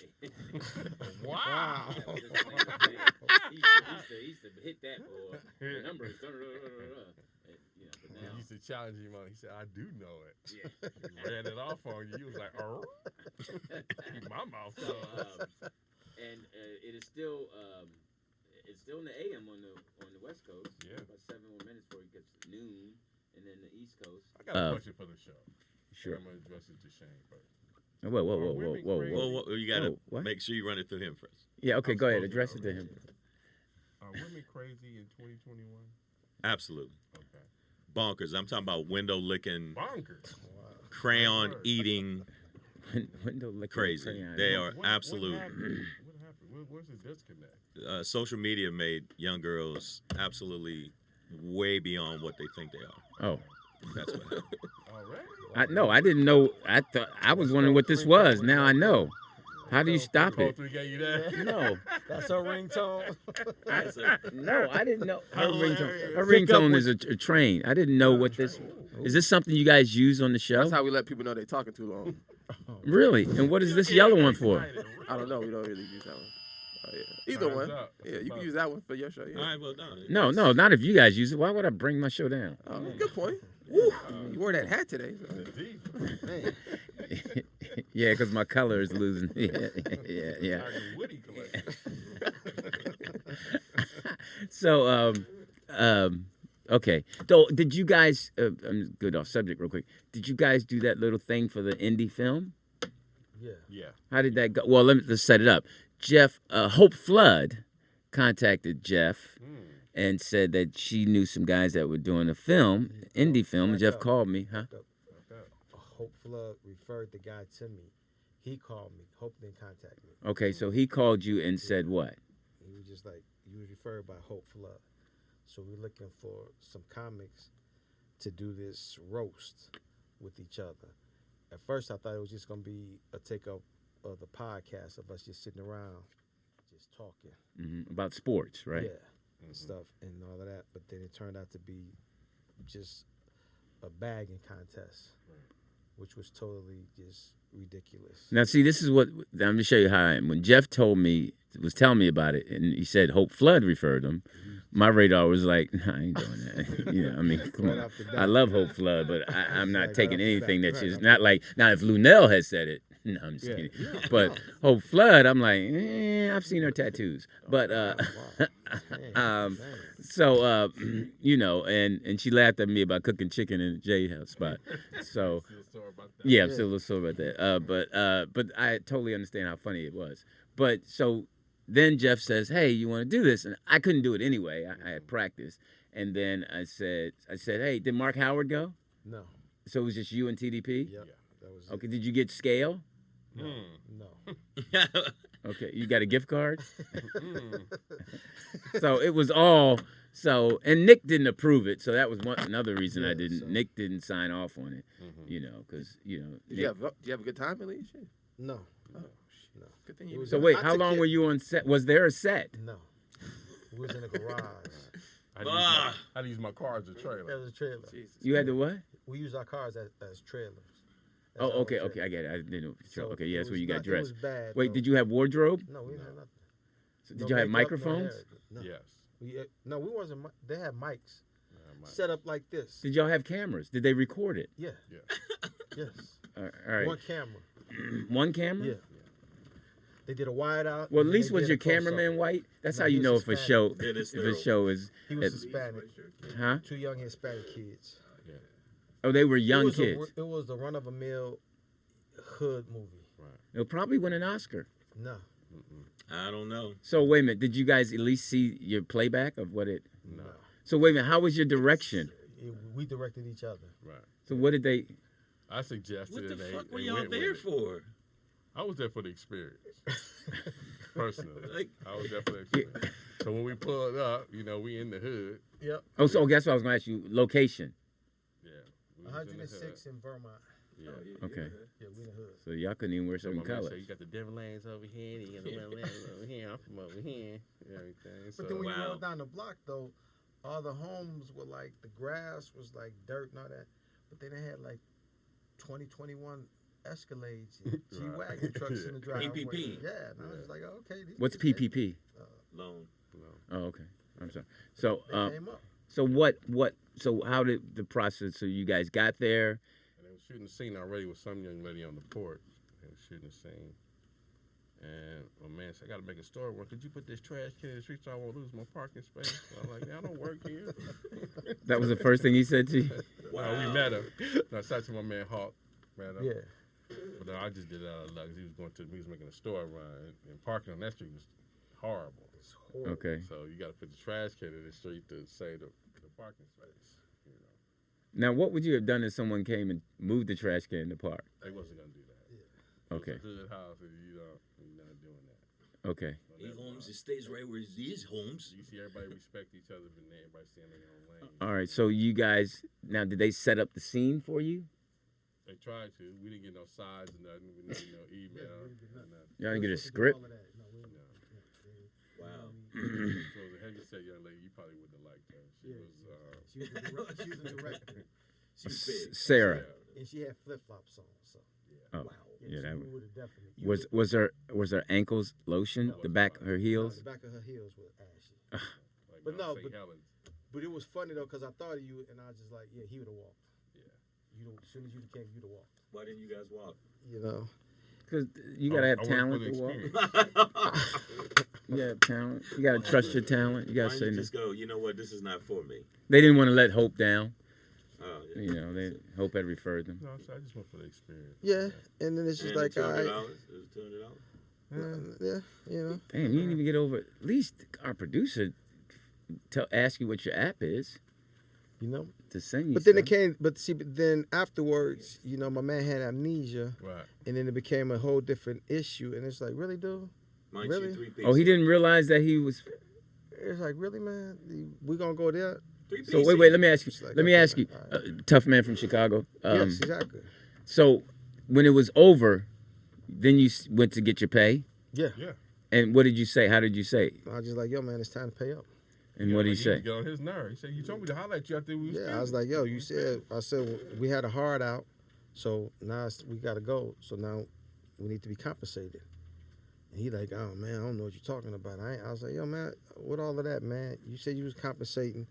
S4: Wow.
S3: He used to hit that boy. The number is
S4: He used to challenge him on. He said, "I do know it."
S3: Yeah.
S4: He ran it off on you. You was like, "Oh, keep my mouth closed."
S3: And it is still it's still in the AM on the West Coast.
S4: Yeah.
S3: About 7 more minutes before it gets to noon, and then the East Coast.
S4: I got a question for the show.
S6: Sure.
S4: I'm gonna address it to Shang first.
S6: Whoa.
S1: You got to make sure you run it through him first.
S6: Yeah, okay, go ahead. Address it to him.
S4: Are women crazy in 2021?
S1: Absolutely.
S4: Okay.
S1: Bonkers. I'm talking about window licking,
S4: Bonkers.
S1: crayon eating,
S6: Window licking
S1: crazy.
S6: crayon.
S1: They are absolute.
S4: What happened? Where's the disconnect?
S1: Social media made young girls absolutely way beyond what they think they are.
S6: Oh.
S1: That's what happened.
S4: Already?
S6: I didn't know. I was wondering what this was. Now I know. How do you stop it? No.
S2: That's her ringtone.
S6: No, I didn't know. Her ringtone is a train. I didn't know what this. Is this something you guys use on the show?
S5: That's how we let people know they're talking too long.
S6: Really? And what is this yellow one for?
S5: I don't know. We don't really use that one. Oh, yeah. Either one. Yeah, you can use that one for your show. Yeah.
S1: All right, well done.
S6: No, not if you guys use it. Why would I bring my show down?
S5: Oh, good point. Woo. You wore that hat today. So.
S6: Yeah, because my color is losing. Yeah. So, okay. So, did you guys? I'm good off subject real quick. Did you guys do that little thing for the indie film?
S2: Yeah.
S6: How did that go? Well, let's set it up. Jeff, Hope Flood contacted Jeff and said that she knew some guys that were doing a film, indie film. And Jeff called me, huh?
S2: Hope Flood referred the guy to me. He called me. Hope didn't contact me.
S6: Okay, so he called you and said what?
S2: He was just like, you was referred by Hope Flood. So we're looking for some comics to do this roast with each other. At first, I thought it was just going to be a take-up of the podcast of us just sitting around, just talking.
S6: Mm-hmm. About sports, right?
S2: Yeah, and stuff and all of that. But then it turned out to be just a bagging contest, which was totally just ridiculous.
S6: Now, see, this is what I'm going to show you how I am. When Jeff was telling me about it, and he said Hope Flood referred him, my radar was like, nah, I ain't doing that. I mean, come on. I love Hope Flood, but I'm not taking anything that she's not like. Now, if Lunel had said it, No, I'm just kidding. But Hope Flood, I'm like, I've seen her tattoos. But so you know, and she laughed at me about cooking chicken in the J House spot. So yeah, I'm still a little sore about that. But I totally understand how funny it was. But so then Jeff says, "Hey, you want to do this?" And I couldn't do it anyway. I had practice. And then I said, "Hey, did Mark Howard go?"
S2: No.
S6: So it was just you and TDP?
S2: Yep. That was
S6: Okay. Did you get scale?
S2: No.
S6: Okay. You got a gift card? So it was all and Nick didn't approve it, so that was another reason I didn't. So. Nick didn't sign off on it, you know, because you know.
S5: Did you have a good time at least?
S2: No.
S5: Oh,
S2: no.
S5: Good thing you.
S6: So wait, how long were you on set? Was there a set?
S2: No. We was in a garage.
S4: I had to use my car as a trailer.
S2: That was a trailer.
S5: Jesus.
S6: You had to what?
S2: We use our cars as trailers.
S6: Oh, okay, I get it. I didn't know. So, okay, yeah, that's where you got dressed.
S2: It was bad,
S6: wait, did you have wardrobe?
S2: No, we didn't have nothing.
S6: So did you have microphones?
S2: No.
S4: Yes.
S2: No, we wasn't. They had mics set up like this.
S6: Did y'all have cameras? Did they record it?
S2: Yeah. Yes.
S6: All right.
S2: One camera.
S6: One camera?
S2: Yeah. They did a wide out.
S6: Well, at least was your cameraman white? That's how you know if a show is.
S2: He was Hispanic.
S6: Huh?
S2: 2 young Hispanic kids.
S6: Oh, they were young kids.
S2: It was the run-of-a-mill hood movie.
S4: Right.
S6: It'll probably win an Oscar.
S2: No.
S1: I don't know.
S6: So wait a minute. Did you guys at least see your playback of what it?
S2: No.
S6: So wait a minute. How was your direction?
S2: We directed each other.
S4: Right.
S6: So what did they?
S4: I suggested.
S1: What the
S4: they,
S1: fuck were
S4: they
S1: y'all there for?
S4: I was there for the experience. Personally, I was there for the experience. So when we pulled up, you know, we in the hood.
S2: Yep.
S6: Oh, so that's what I was going to ask you. Location.
S4: Yeah.
S2: 106 in Vermont.
S4: Yeah.
S6: Okay.
S2: Yeah, we in the hood.
S6: So y'all couldn't even wear certain colors.
S4: So you got the different lanes over here, and you got the different lanes over here. I'm from over here. Everything.
S2: But then when you roll down the block, though, all the homes were like, the grass was like dirt and all that. But then they had like 2021 Escalades and G-Wagon trucks in the driveway.
S1: PPP.
S2: Yeah, and I was just like, oh, okay.
S6: What's PPP?
S1: Loan.
S6: Oh, okay. I'm sorry. So,
S2: they came up.
S6: So how did the process? So you guys got there.
S4: And they were shooting the scene already with some young lady on the porch. They were shooting the scene. And my man said, I got to make a story work. Could you put this trash can in the street so I won't lose my parking space? So I'm like, I don't work here.
S6: That was the first thing he said to you?
S4: Wow. We met him. I sat to my man Hart.
S2: Yeah.
S4: But I just did it out of luck. He was making a store run, and parking on that street was horrible.
S2: It's horrible.
S6: Okay.
S4: So you got to put the trash can in the street to save the parking space. You know.
S6: Now, what would you have done if someone came and moved the trash can in the park?
S4: They wasn't gonna do that.
S6: Yeah. Okay.
S4: It's a good house, and you're not doing that.
S6: Okay.
S1: He homes, it stays right where his homes.
S4: You see everybody respect each other, but everybody stay in their own lane.
S6: All right. So you guys, now, did they set up the scene for you?
S4: They tried to. We didn't get no sides or nothing. We didn't get no email.
S6: Y'all didn't get a script?
S1: Wow.
S4: So the heavy-set young lady, you probably wouldn't have liked her. She
S2: was the director.
S6: Sarah.
S2: And she had flip-flops on, so.
S6: Oh.
S2: Wow.
S6: Yeah, that
S2: would have definitely.
S6: Was her ankles lotion? The back of her heels?
S2: No, the back of her heels were ashy.
S4: like
S2: But no,
S4: St. Helens.
S2: but it was funny though, cause I thought of you, and I was just like, yeah, he would have walked. As soon as you came, you'd have walked.
S1: Why didn't you guys walk?
S2: You know.
S6: Because you got to have talent to walk. You got talent. You got to trust your talent. You got to say
S1: just go, you know what, this is not for me.
S6: They didn't want to let Hope down.
S1: Oh, yeah.
S6: You know, Hope had referred them.
S4: No, I just went for the experience.
S2: Yeah, and then it's just like, all right.
S1: It was $200?
S2: Yeah, you know.
S6: Damn, you didn't even get over. At least our producer ask you what your app is.
S2: You know.
S6: To send you.
S2: But then it came. But then afterwards, you know, my man had amnesia.
S4: Right.
S2: And then it became a whole different issue, and it's like, really, dude? Really?
S6: Oh, he didn't realize that he was.
S2: It's like, really, man? We gonna go there?
S6: So wait. Let me ask you. Let me ask you. Tough man from Chicago.
S2: Yes, exactly.
S6: So, when it was over, then you went to get your pay.
S2: Yeah.
S4: Yeah.
S6: And what did you say? How did you say?
S2: I was just like, yo, man, it's time to pay up.
S6: And what did he say?
S4: Get on his nerve. He said, "You told me to holler at you after we was."
S2: Yeah, I was like, yo, I said we had a hard out, so now we gotta go. So now we need to be compensated. And he like, oh man, I don't know what you're talking about. I was like, yo, man, what all of that, man? You said you was compensating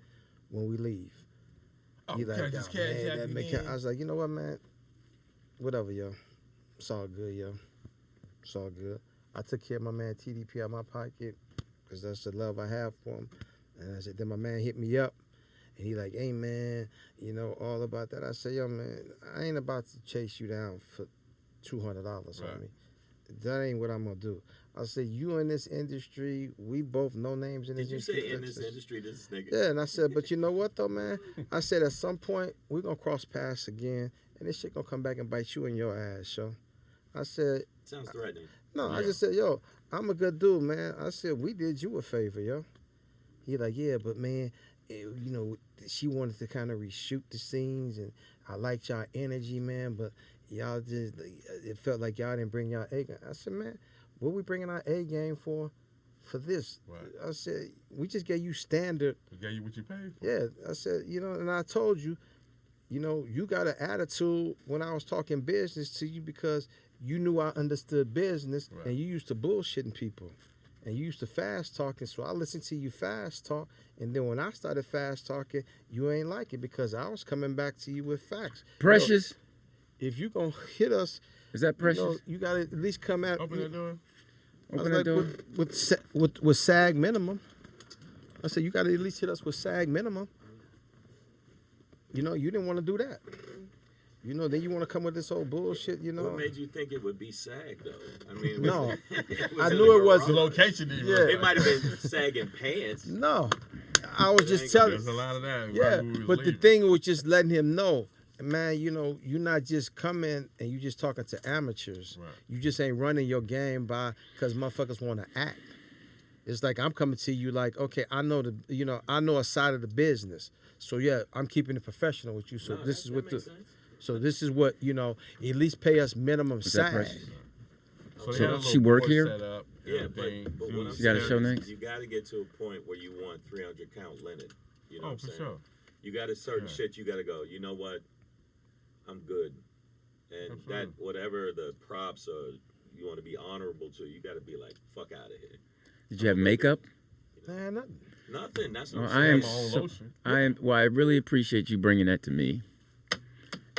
S2: when we leave.
S4: Oh,
S2: he like,
S4: I was like,
S2: you know what, man? Whatever, yo. It's all good, yo. It's all good. I took care of my man TDP out of my pocket because that's the love I have for him. And I said, then my man hit me up. And he like, hey, man, you know, all about that. I said, yo, man, I ain't about to chase you down for $200 on me. That ain't what I'm going to do. I said, you in this industry, we both know names in this industry.
S1: Did you say in this industry, this nigga?
S2: Yeah, and I said, but you know what, though, man? I said, at some point, we're going to cross paths again, and this shit going to come back and bite you in your ass, yo. I said...
S1: Sounds threatening.
S2: No, yeah. I just said, yo, I'm a good dude, man. I said, we did you a favor, yo. He like, yeah, but, man... you know, she wanted to kind of reshoot the scenes, and I liked y'all energy, man, but y'all just, it felt like y'all didn't bring y'all A game. I said, man, what we bringing our A game for this? Right. I said, we just gave you standard.
S4: We gave you what you paid for.
S2: Yeah, I said, you know, and I told you, you know, you got an attitude when I was talking business to you because you knew I understood business, right. And you used to bullshitting people. And you used to fast talking, so I listened to you fast talk. And then when I started fast talking, you ain't like it because I was coming back to you with facts.
S6: Precious.
S2: You know, if you gonna hit us,
S6: is that Precious?
S2: You gotta at least come at.
S4: Open that door.
S2: Open that door. With SAG minimum. I said you gotta at least hit us with SAG minimum. You know, you didn't want to do that. You know, then you want to come with this old bullshit, you know.
S1: What made you think it would be SAG, though? I mean,
S2: no. I knew it was
S4: the location.
S2: Yeah.
S1: It might have been sagging pants.
S2: No. I was just telling.
S4: There's a lot of that.
S2: Yeah, but the thing was just letting him know, man, you know, you're not just coming and you just talking to amateurs. Right. You just ain't running your game by because motherfuckers want to act. It's like I'm coming to you like, okay, I know I know a side of the business. So yeah, I'm keeping it professional with you. So this is what the. Sense. So this is what, you know, at least pay us minimum SAG.
S6: So she work here?
S1: Yeah, but what I'm
S6: she got a show
S1: saying
S6: next?
S1: You got to get to a point where you want 300 count linen. You know what I'm saying?
S4: Sure.
S1: You got a certain shit you got to go, you know what? I'm good. And that, whatever the props or you want to be honorable to, you got to be like, fuck out of here.
S6: Did you have makeup?
S2: Nah, nothing.
S1: Nothing. That's what I'm saying.
S6: I really appreciate you bringing that to me.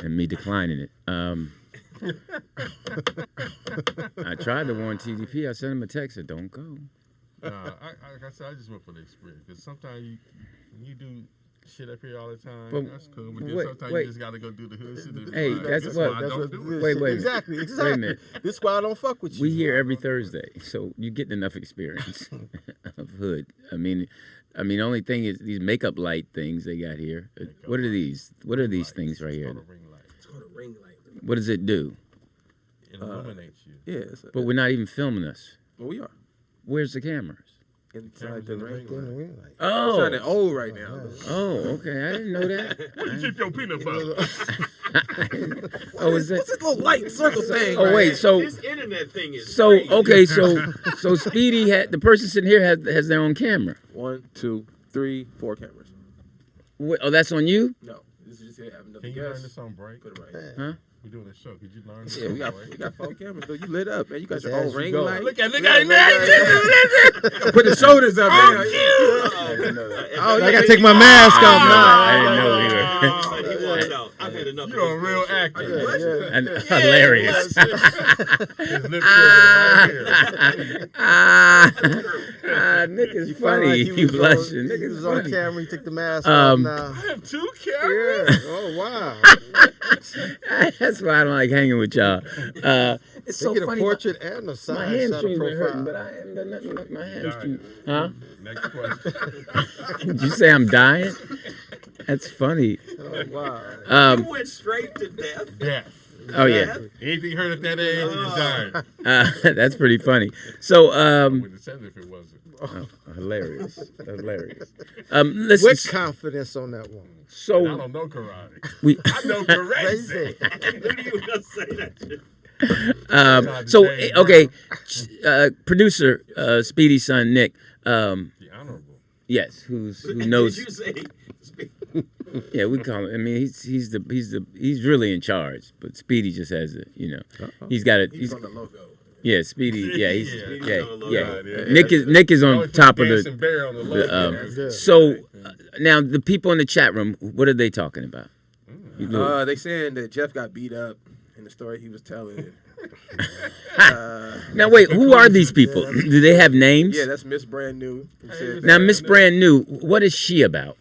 S6: And me declining it. I tried to warn TDP. I sent him a text. Said, "Don't go."
S4: Like I said, I just went for the experience. Because sometimes you do shit up here all the time. But, that's cool. But then sometimes you just got to go do the hood shit.
S6: Hey, that's what. Wait.
S2: Exactly.
S6: Wait a minute.
S2: This is why I don't fuck with you.
S6: We here every Thursday, so you getting enough experience of hood. I mean, the only thing is these makeup light things they got here. What are these? What are these things right here?
S5: It's called a ring light.
S6: What does it do?
S4: It illuminates you.
S5: Yeah.
S6: But we're not even filming us.
S5: Well, we are.
S6: Where's the cameras?
S5: Inside the ring light.
S6: Oh.
S5: It's sounding old right now.
S6: Oh, okay. I didn't know that.
S4: Where you keep your peanut butter?
S6: Is that?
S5: What's this little light circle thing?
S6: Oh, wait. So
S1: this internet thing is
S6: crazy. Okay. So Speedy the person sitting here has their own camera. 1, 2, 3, 4 cameras. Wait, oh, that's on you?
S5: No. This is just having another
S4: Can you learn this on break?
S5: Put it right.
S6: Huh?
S4: We're doing a show. Could you learn this?
S5: Yeah, we got 4 cameras. Though. You lit up, man. You got your own ring light.
S4: Look at him.
S5: Put the shoulders up, man.
S2: I gotta take my mask off now.
S6: I didn't know either.
S1: He wanted out. I've had enough.
S4: You're a real actor.
S6: And hilarious. Nick is funny. You blushing. Nick is
S2: on camera. He took the mask off now.
S4: I have 2 cameras.
S2: Yeah. Oh wow.
S6: That's why I don't like hanging with y'all. It's so
S2: get
S6: funny.
S2: A portrait and a side.
S6: My hamstrings been hurting, but I haven't done nothing with my hamstring. Huh?
S4: Next question.
S6: Did you say I'm dying? That's funny.
S2: Oh wow.
S1: You went straight to death.
S4: Yeah.
S6: Oh yeah.
S4: Anything hurt at that age, you died.
S6: That's pretty funny. So
S4: I wouldn't have said it if it wasn't.
S6: Hilarious. Listen.
S2: With confidence on that one.
S4: So I don't know karate. I know karate.
S1: Who you gonna say that
S6: shit? Okay. Producer Speedy's son Nick.
S4: The honorable.
S6: Yes, who knows?
S1: Did you say?
S6: Yeah, we call him. I mean, he's really in charge, but Speedy just has it. You know, he's got it.
S5: He's on the logo.
S6: Yeah, Speedy. Yeah. Nick is on top of the. So now the people in the chat room, what are they talking about?
S5: They saying that Jeff got beat up in the story he was telling.
S6: Now wait, who are these people? Do they have names?
S5: Yeah, that's Miss Brand New.
S6: Now Miss Brand New, what is she about?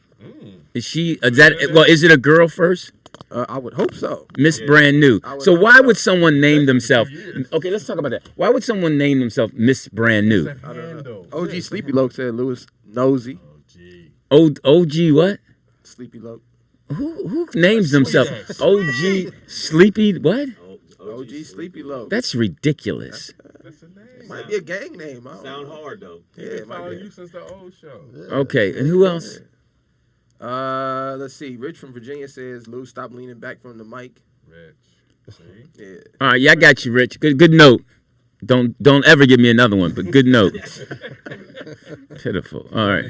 S6: Is she is it a girl first?
S5: I would hope so.
S6: Miss Brand New. So why would someone name themselves? Okay, let's talk about that. Why would someone name themselves Miss Brand New?
S5: I don't know. OG Sleepy Loke said Lewis Nosy.
S6: OG what?
S5: Sleepy Loke.
S6: Who names themselves OG Sleepy what?
S5: OG Sleepy Loke.
S6: That's ridiculous.
S4: That's a name.
S5: Might be a gang name.
S3: Sound hard though.
S5: Yeah, it might be.
S4: You since the old show.
S6: Okay, and who else?
S5: Let's see. Rich from Virginia says, Lou, stop leaning back from the mic.
S4: Rich. See?
S5: Yeah.
S6: All right, yeah, I got you, Rich. Good note. Don't ever give me another one, but good note. Pitiful. All right.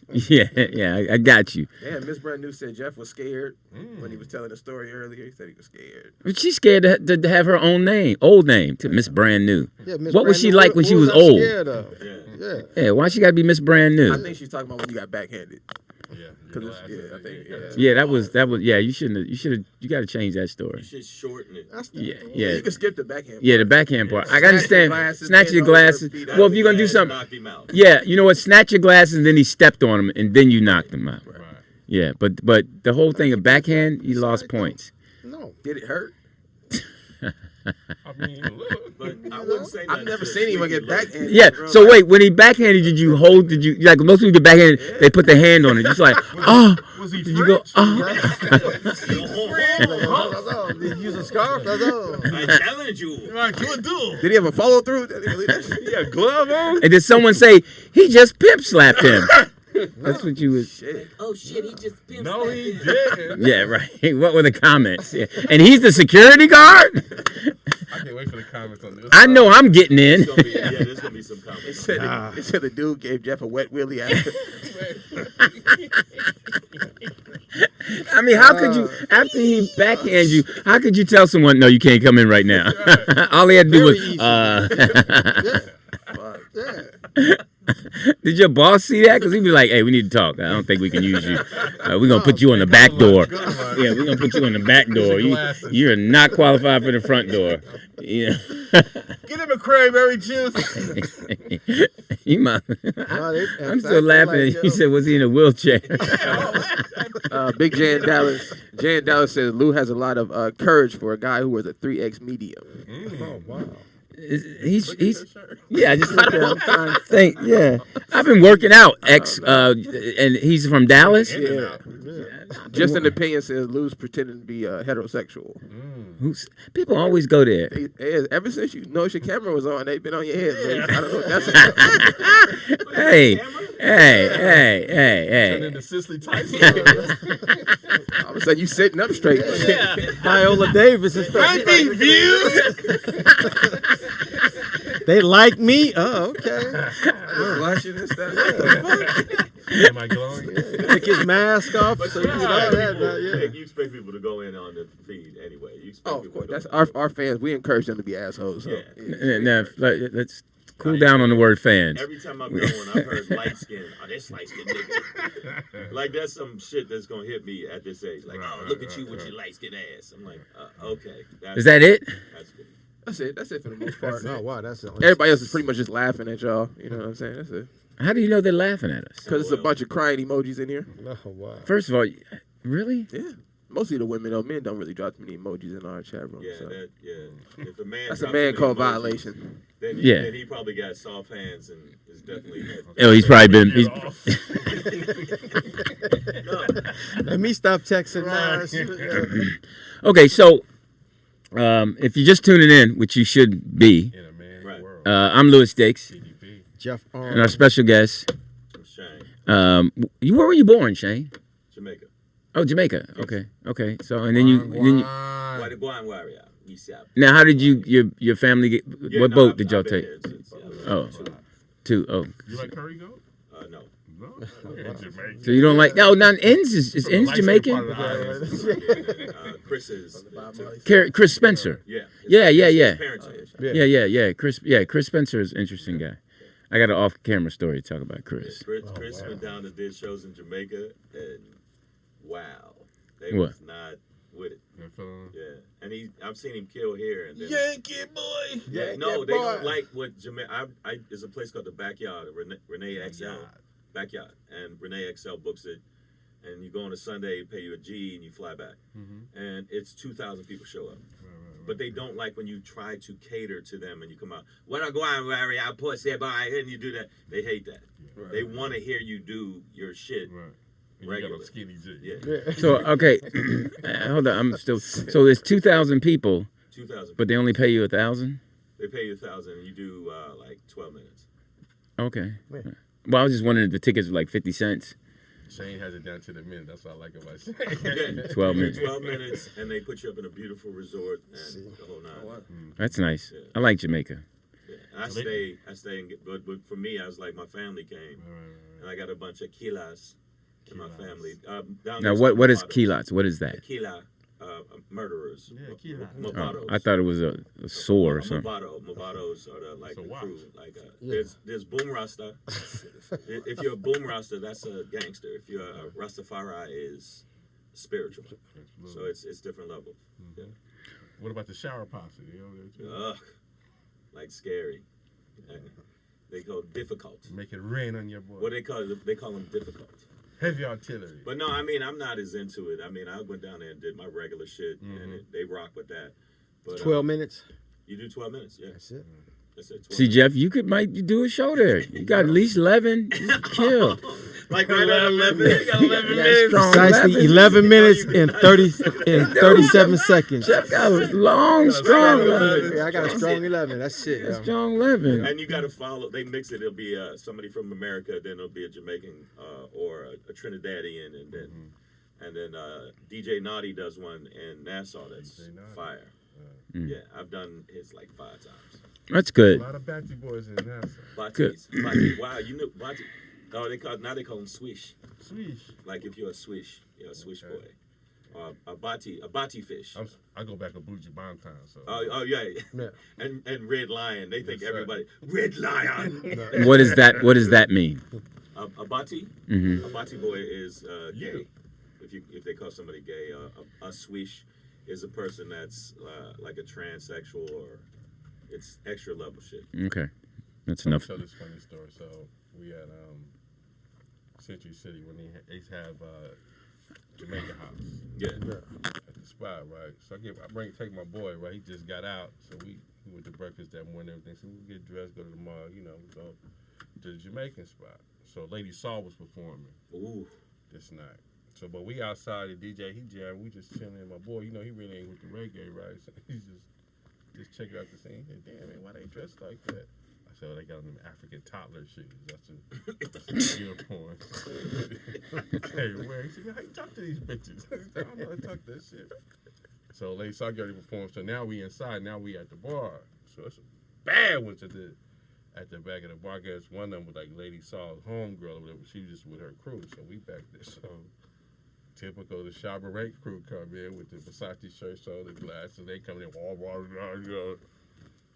S6: Yeah, I got you.
S5: Yeah, Miss Brand New said Jeff was scared when he was telling the story earlier. He said he was scared.
S6: But she's scared to have her own name, old name, to Miss Brand New.
S2: Yeah, Miss
S6: what was
S2: Brand
S6: she
S2: New,
S6: like when she was
S2: I
S6: old?
S2: scared of? Yeah.
S6: Why she got to be Miss Brand New?
S5: I think she's talking about when you got backhanded.
S4: Yeah.
S5: I think.
S6: Yeah, that was. Yeah, you got to change that story.
S3: You should shorten it.
S6: Yeah.
S5: You can skip the backhand.
S6: Yeah, the backhand part. I can understand. Snatch your glasses. Well, if you're gonna do something,
S3: Knocked him out.
S6: yeah, you know what? Snatch your glasses, and then he stepped on him, and then you knocked him out.
S4: Right.
S6: Yeah, but the whole thing of backhand, you lost points.
S2: No.
S5: Did it hurt?
S4: I mean, look.
S3: But I wouldn't say
S5: I've never seen anyone get backhanded.
S6: Yeah. So wait, when he backhanded, did you like most people get backhanded? They put their hand on it, just like, oh.
S4: Was he
S6: Did you go? Oh.
S2: Did you use a scarf? That's all.
S3: I challenge you.
S4: Right, to a duel.
S5: Did he have a follow through?
S4: He had a glove on?
S6: And did someone say he just pimp slapped him? That's what you was.
S5: Shit.
S3: Oh shit, he just pimped
S4: No, he didn't.
S6: Yeah, right. What were the comments? Yeah. And he's the security guard?
S4: I can't wait for the comments on this.
S6: I know I'm getting in.
S3: There's gonna be some comments.
S5: It said the dude gave Jeff a wet willy after.
S6: I mean, how could you, after he backhand you, how could you tell someone, no, you can't come in right now? All he had to do was, Did your boss see that? Because he'd be like, hey, we need to talk. I don't think we can use you. We're going to put you on the back door. Yeah, we're going to put you on the back door. You're not qualified for the front door. Yeah.
S4: Get him a cranberry juice.
S6: I'm still laughing. He said, was he in a wheelchair?
S5: Big Jan Dallas. Jan Dallas says Lou has a lot of courage for a guy who was a 3X medium.
S2: Oh, wow.
S6: He's yeah. I just looked at him trying to think. Yeah, I've been working out. And he's from Dallas.
S5: Yeah. Just an opinion says Lou's pretending to be heterosexual.
S6: People always go there.
S5: Ever since you noticed your camera was on, they've been on your head. Man. I don't know what that's about.
S6: Hey.
S4: Turn into Cicely Tyson.
S5: All of a sudden you sitting up straight.
S2: Yeah. Viola Davis is
S4: views.
S2: They like me. Oh, okay.
S5: Blushing and stuff.
S4: Am I glowing?
S2: Take his mask off. So you know that.
S3: You expect people to go in on the feed anyway. You expect
S5: of course. That's our fans. We encourage them to be assholes. So.
S6: Yeah. Now, let's cool down on the word fans.
S3: Every time I'm going, I've heard light skin. Oh, this light skin nigga. Like that's some shit that's gonna hit me at this age. Like, oh, look at you with your light skin ass. I'm like, okay.
S6: Is that it?
S3: That's good.
S5: That's it. That's it for the most part.
S2: Oh, wow. That's it.
S5: Everybody else is pretty much just laughing at y'all. You know what I'm saying? That's it.
S6: How do you know they're laughing at us?
S5: Because it's a bunch of crying emojis in here.
S2: Oh, wow.
S6: First of all, really?
S5: Yeah. Mostly the women, though. Men don't really drop too many emojis in our chat room.
S3: Yeah,
S5: so.
S3: If a man
S5: that's a man called violation.
S3: Then he probably got soft hands and is definitely.
S6: Oh, he's probably been.
S2: Let me stop texting now.
S6: Okay, so if you're just tuning in, which you should be, I'm Louis Dakes.
S2: Jeff Arnold.
S6: And our special guest,
S3: Shang.
S6: Where were you born, Shane?
S3: Jamaica.
S6: Oh, Jamaica. Okay. So and then you. Now, how did your family get? What boat did y'all take? Two. Oh.
S4: You like curry goat?
S3: No.
S6: So you don't like? No, Ends is Ends Jamaican.
S3: Chris is.
S6: Chris Spencer. Yeah. Chris Spencer is an interesting guy. I got an off-camera story to talk about Chris.
S3: Chris went down and did shows in Jamaica, and wow, they
S6: what?
S3: was not with it.
S4: that feeling.
S1: Yeah, and I've seen him kill here. And then,
S4: Yankee boy.
S1: Yeah, no, they don't like what Jamaica. There's a place called the Backyard, Renee XL. Backyard, and Renee XL books it. And you go on a Sunday, pay you a G, and you fly back. And it's 2,000 people show up. But they don't like when you try to cater to them and you come out, what I go on, Larry, I pussy, bye, and you do that. They hate that. Yeah. They want to hear you do your shit.
S4: Right. You got a skinny G.
S1: Yeah.
S6: So, okay, hold on, I'm still, so there's 2,000 people.
S1: 2,000.
S6: But they only pay you 1,000?
S1: They pay you 1,000 and you do like 12 minutes.
S6: Okay. Man. Well, I was just wondering if the tickets were like 50 cents.
S4: Shane has it down to the minute. That's what I like about Shane.
S6: 12 minutes.
S1: 12 minutes, and they put you up in a beautiful resort and the whole nine.
S6: That's nice. Yeah. I like Jamaica.
S1: Yeah. And I stay and get, but for me, I was like, my family came, and I got a bunch of kilas in my family.
S6: Now, what is kilas? What is that?
S1: Kila, murderers.
S4: Yeah,
S1: Mubatos.
S6: I thought it was a sore or something.
S1: Mubatos are the crew. Like there's Boom Rasta. If you're a Boom Rasta, that's a gangster. If you're a Rastafari, is spiritual. So it's different levels. Yeah.
S4: What about the shower posse?
S1: Ugh, like scary. They call difficult.
S4: Make it rain on your boy.
S1: What they call them difficult.
S4: Heavy artillery.
S1: But no, I mean, I'm not as into it. I mean, I went down there and did my regular shit, and they rock with that. But
S2: 12 minutes?
S1: You do 12 minutes, yeah.
S2: That's it.
S1: That's it.
S6: See, Jeff, you might do a show there. You got at least 11. You kill.
S1: Like right at 11. You got 11 minutes.
S2: Precisely 11 minutes and 37 seconds.
S6: Jeff got a strong 11.
S2: Yeah, I got a strong 11. That's shit.
S6: That's strong 11.
S1: And you got to follow. They mix it. It'll be somebody from America, then it'll be a Jamaican or a Trinidadian, and then DJ Naughty does one in Nassau that's fire. Yeah, I've done his like 5 times.
S6: That's good.
S4: A lot of Batty boys in Nassau.
S1: Bati. Wow, you know Bati. Oh, they call them swish.
S4: Swish.
S1: Like if you're a swish boy. A bati fish.
S4: I go back to Bougie Bontown, so.
S1: Oh yeah. And Red Lion. They think everybody Red Lion.
S6: What does that mean?
S1: A bati.
S6: Mm-hmm.
S1: A bati boy is gay. If they call somebody gay, a swish is a person that's like a transsexual or it's extra level shit.
S6: Okay, that's enough.
S4: I'll tell this funny story. So we had Century City when they have Jamaica Hops.
S1: Yeah.
S4: At the spot, right? So I take my boy, right? He just got out, so we went to breakfast that morning. Everything. So we get dressed, go to the mall. We go to the Jamaican spot. So Lady Saw was performing.
S1: Ooh.
S4: This night. So, but we outside, the DJ, he jammed. We just chilling. My boy, he really ain't with the reggae, right? So he's just check out the scene. He said, damn, man, why they dressed like that? I said, well, they got them African toddler shoes. That's a uniform. Hey, where? He said, man, how you talk to these bitches? I don't know how to talk that shit. So Lady Saw got to perform. So now we inside. Now we at the bar. So it's a bad one at the back of the bar. I guess one of them was like Lady Saw's homegirl or whatever. She was just with her crew. So we back there. So typical, the Shabba Rank crew come in with the Versace shirts on, the glasses. They come in,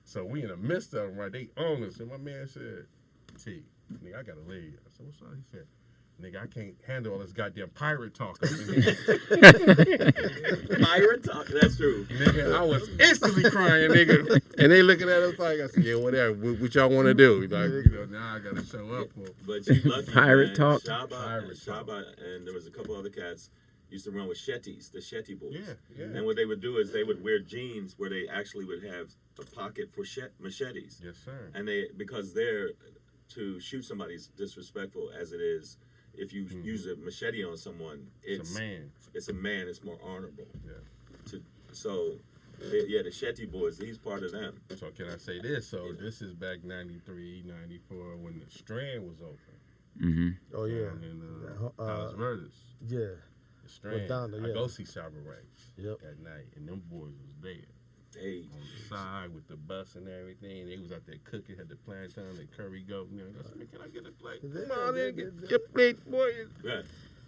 S4: so we in the midst of them, right? They own us. And my man said, T, nigga, I got a lead. I said, what's up? He said, nigga, I can't handle all this goddamn pirate talk.
S1: Pirate talk? That's true.
S4: Nigga, I was instantly crying, nigga. And they looking at us like, I said, yeah, whatever. What y'all want to do? Like, now I got to show up.
S1: But you lucky,
S6: pirate
S1: man.
S6: talk.
S1: Shabba, and there was a couple other cats used to run with Shetties, the Shetty boys.
S4: Yeah.
S1: And what they would do is they would wear jeans where they actually would have a pocket for machetes.
S4: Yes, sir.
S1: And because to shoot somebody's disrespectful as it is, if you use a machete on someone, it's a man. It's more honorable.
S4: Yeah.
S1: The Shetty boys, he's part of them.
S4: So can I say this? So this is back 93, 94 when the Strand was open.
S6: Mm-hmm.
S2: Oh yeah.
S4: In Palos Verdes.
S2: Yeah.
S4: The Strand. I go see Shabba Ranks at night, and them boys was there.
S1: Hey,
S4: on the side with the bus and everything. They was out there cooking, had the plantain, the curry goat. You know, I said, man, can I get a plate? Come on, nigga, get your plate, boy.
S1: Yeah.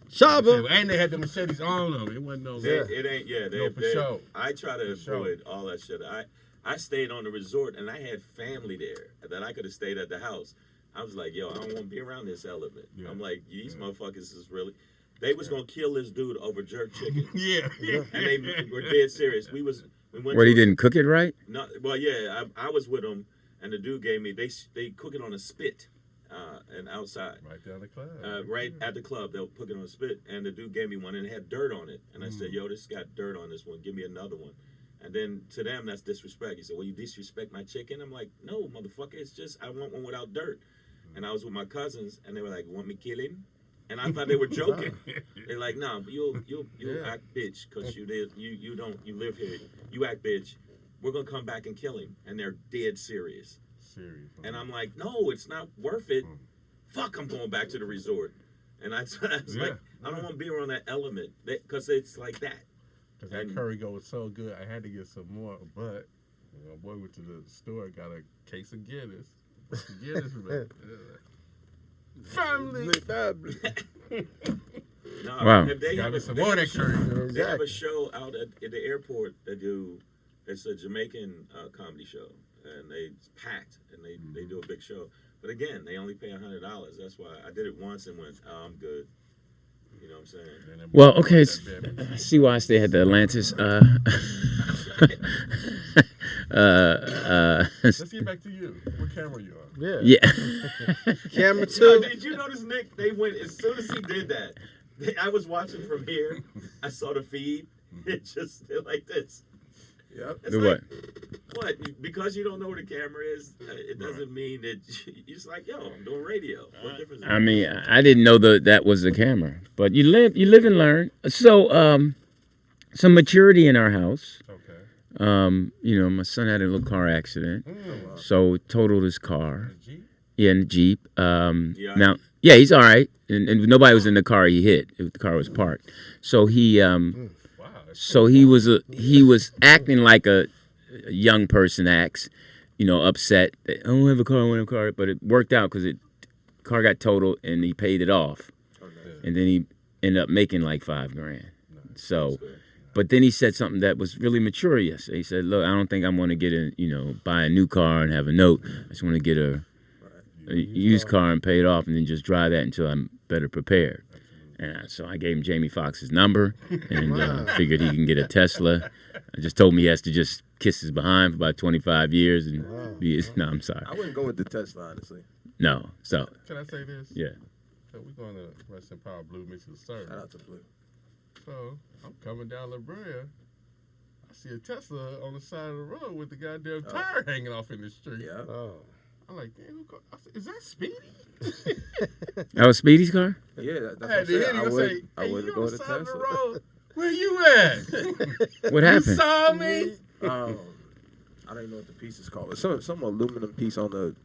S2: Shabba.
S4: And they had the machetes on them. It wasn't no.
S1: It ain't.
S4: For sure.
S1: I try to avoid all that shit. I stayed on the resort and I had family there that I could have stayed at the house. I was like, yo, I don't want to be around this element. Yeah. I'm like, these motherfuckers is really. They was gonna kill this dude over jerk chicken.
S4: Yeah.
S1: And they were dead serious. We went.
S6: Where he didn't cook it right?
S1: No, well, yeah, I was with them, and the dude gave me. They cook it on a spit, and outside.
S4: Right down the club.
S1: Right at the club, they'll cook it on a spit, and the dude gave me one, and it had dirt on it, and I said, "Yo, this got dirt on this one. Give me another one." And then to them, that's disrespect. He said, "Well, you disrespect my chicken?" I'm like, "No, motherfucker. It's just I want one without dirt." And I was with my cousins, and they were like, "Want me kill him?" And I thought they were joking. They're like, "No, you'll act bitch because you live here. You act bitch. We're gonna come back and kill him." And they're dead serious. And I'm like, "No, it's not worth it. Fuck, I'm going back to the resort." And I was like, I don't want to be around that element because it's like that.
S4: Because that curry goat was so good, I had to get some more. But my boy went to the store, got a case of Guinness. Guinness, man. Family.
S1: No,
S6: wow.
S1: They have a show out at the airport. It's a Jamaican comedy show, and it's packed, and they do a big show. But again, they only pay $100. That's why I did it once and went, "Oh, I'm good." You know what I'm saying?
S6: Well, okay. I see why I stay at the Atlantis.
S4: Let's get back to you. What camera are you on?
S6: Yeah.
S2: Camera 2.
S1: Did you notice, Nick? They went as soon as he did that. I was watching from here. I saw the feed. It just did like this.
S2: Yep.
S1: It's like, what? Because you don't know where the camera is, it doesn't mean that you're just like, yo, I'm doing radio. What difference?
S6: I mean, I didn't know that was the camera, but you live and learn. So, some maturity in our house.
S4: Okay.
S6: You know, my son had a little car accident, so totaled his car. Yeah, in the Jeep. Now, yeah, he's all right, and nobody was in the car he hit. The car was parked, so he. So he was acting like a young person acts, you know, upset. I don't have a car, I want a car. But it worked out because car got totaled and he paid it off. Okay. And then he ended up making like $5,000. So, but then he said something that was really mature yesterday. He said, "Look, I don't think I'm going to get buy a new car and have a note. I just want to get a used car and pay it off and then just drive that until I'm better prepared." And so I gave him Jamie Foxx's number and figured he can get a Tesla. I just told him he has to just kiss his behind for about 25 years and be his. No, I'm sorry.
S5: I wouldn't go with the Tesla, honestly.
S6: No. So.
S4: Can I say this?
S6: Yeah.
S4: So we're going to Rest in Power Blue Mixes Service.
S5: Shout out to Blue.
S4: So I'm coming down La Brea. I see a Tesla on the side of the road with the goddamn tire hanging off in the street.
S5: Yeah.
S2: Oh.
S4: I'm like, damn, is that Speedy?
S6: That was Speedy's car?
S5: Yeah, that's what
S4: I had to hit him and say,
S5: I wouldn't go to
S4: Tesla.
S5: Tesla.
S4: Where you at?
S6: What happened?
S4: You saw me?
S5: I don't even know what the piece is called. Some aluminum piece on the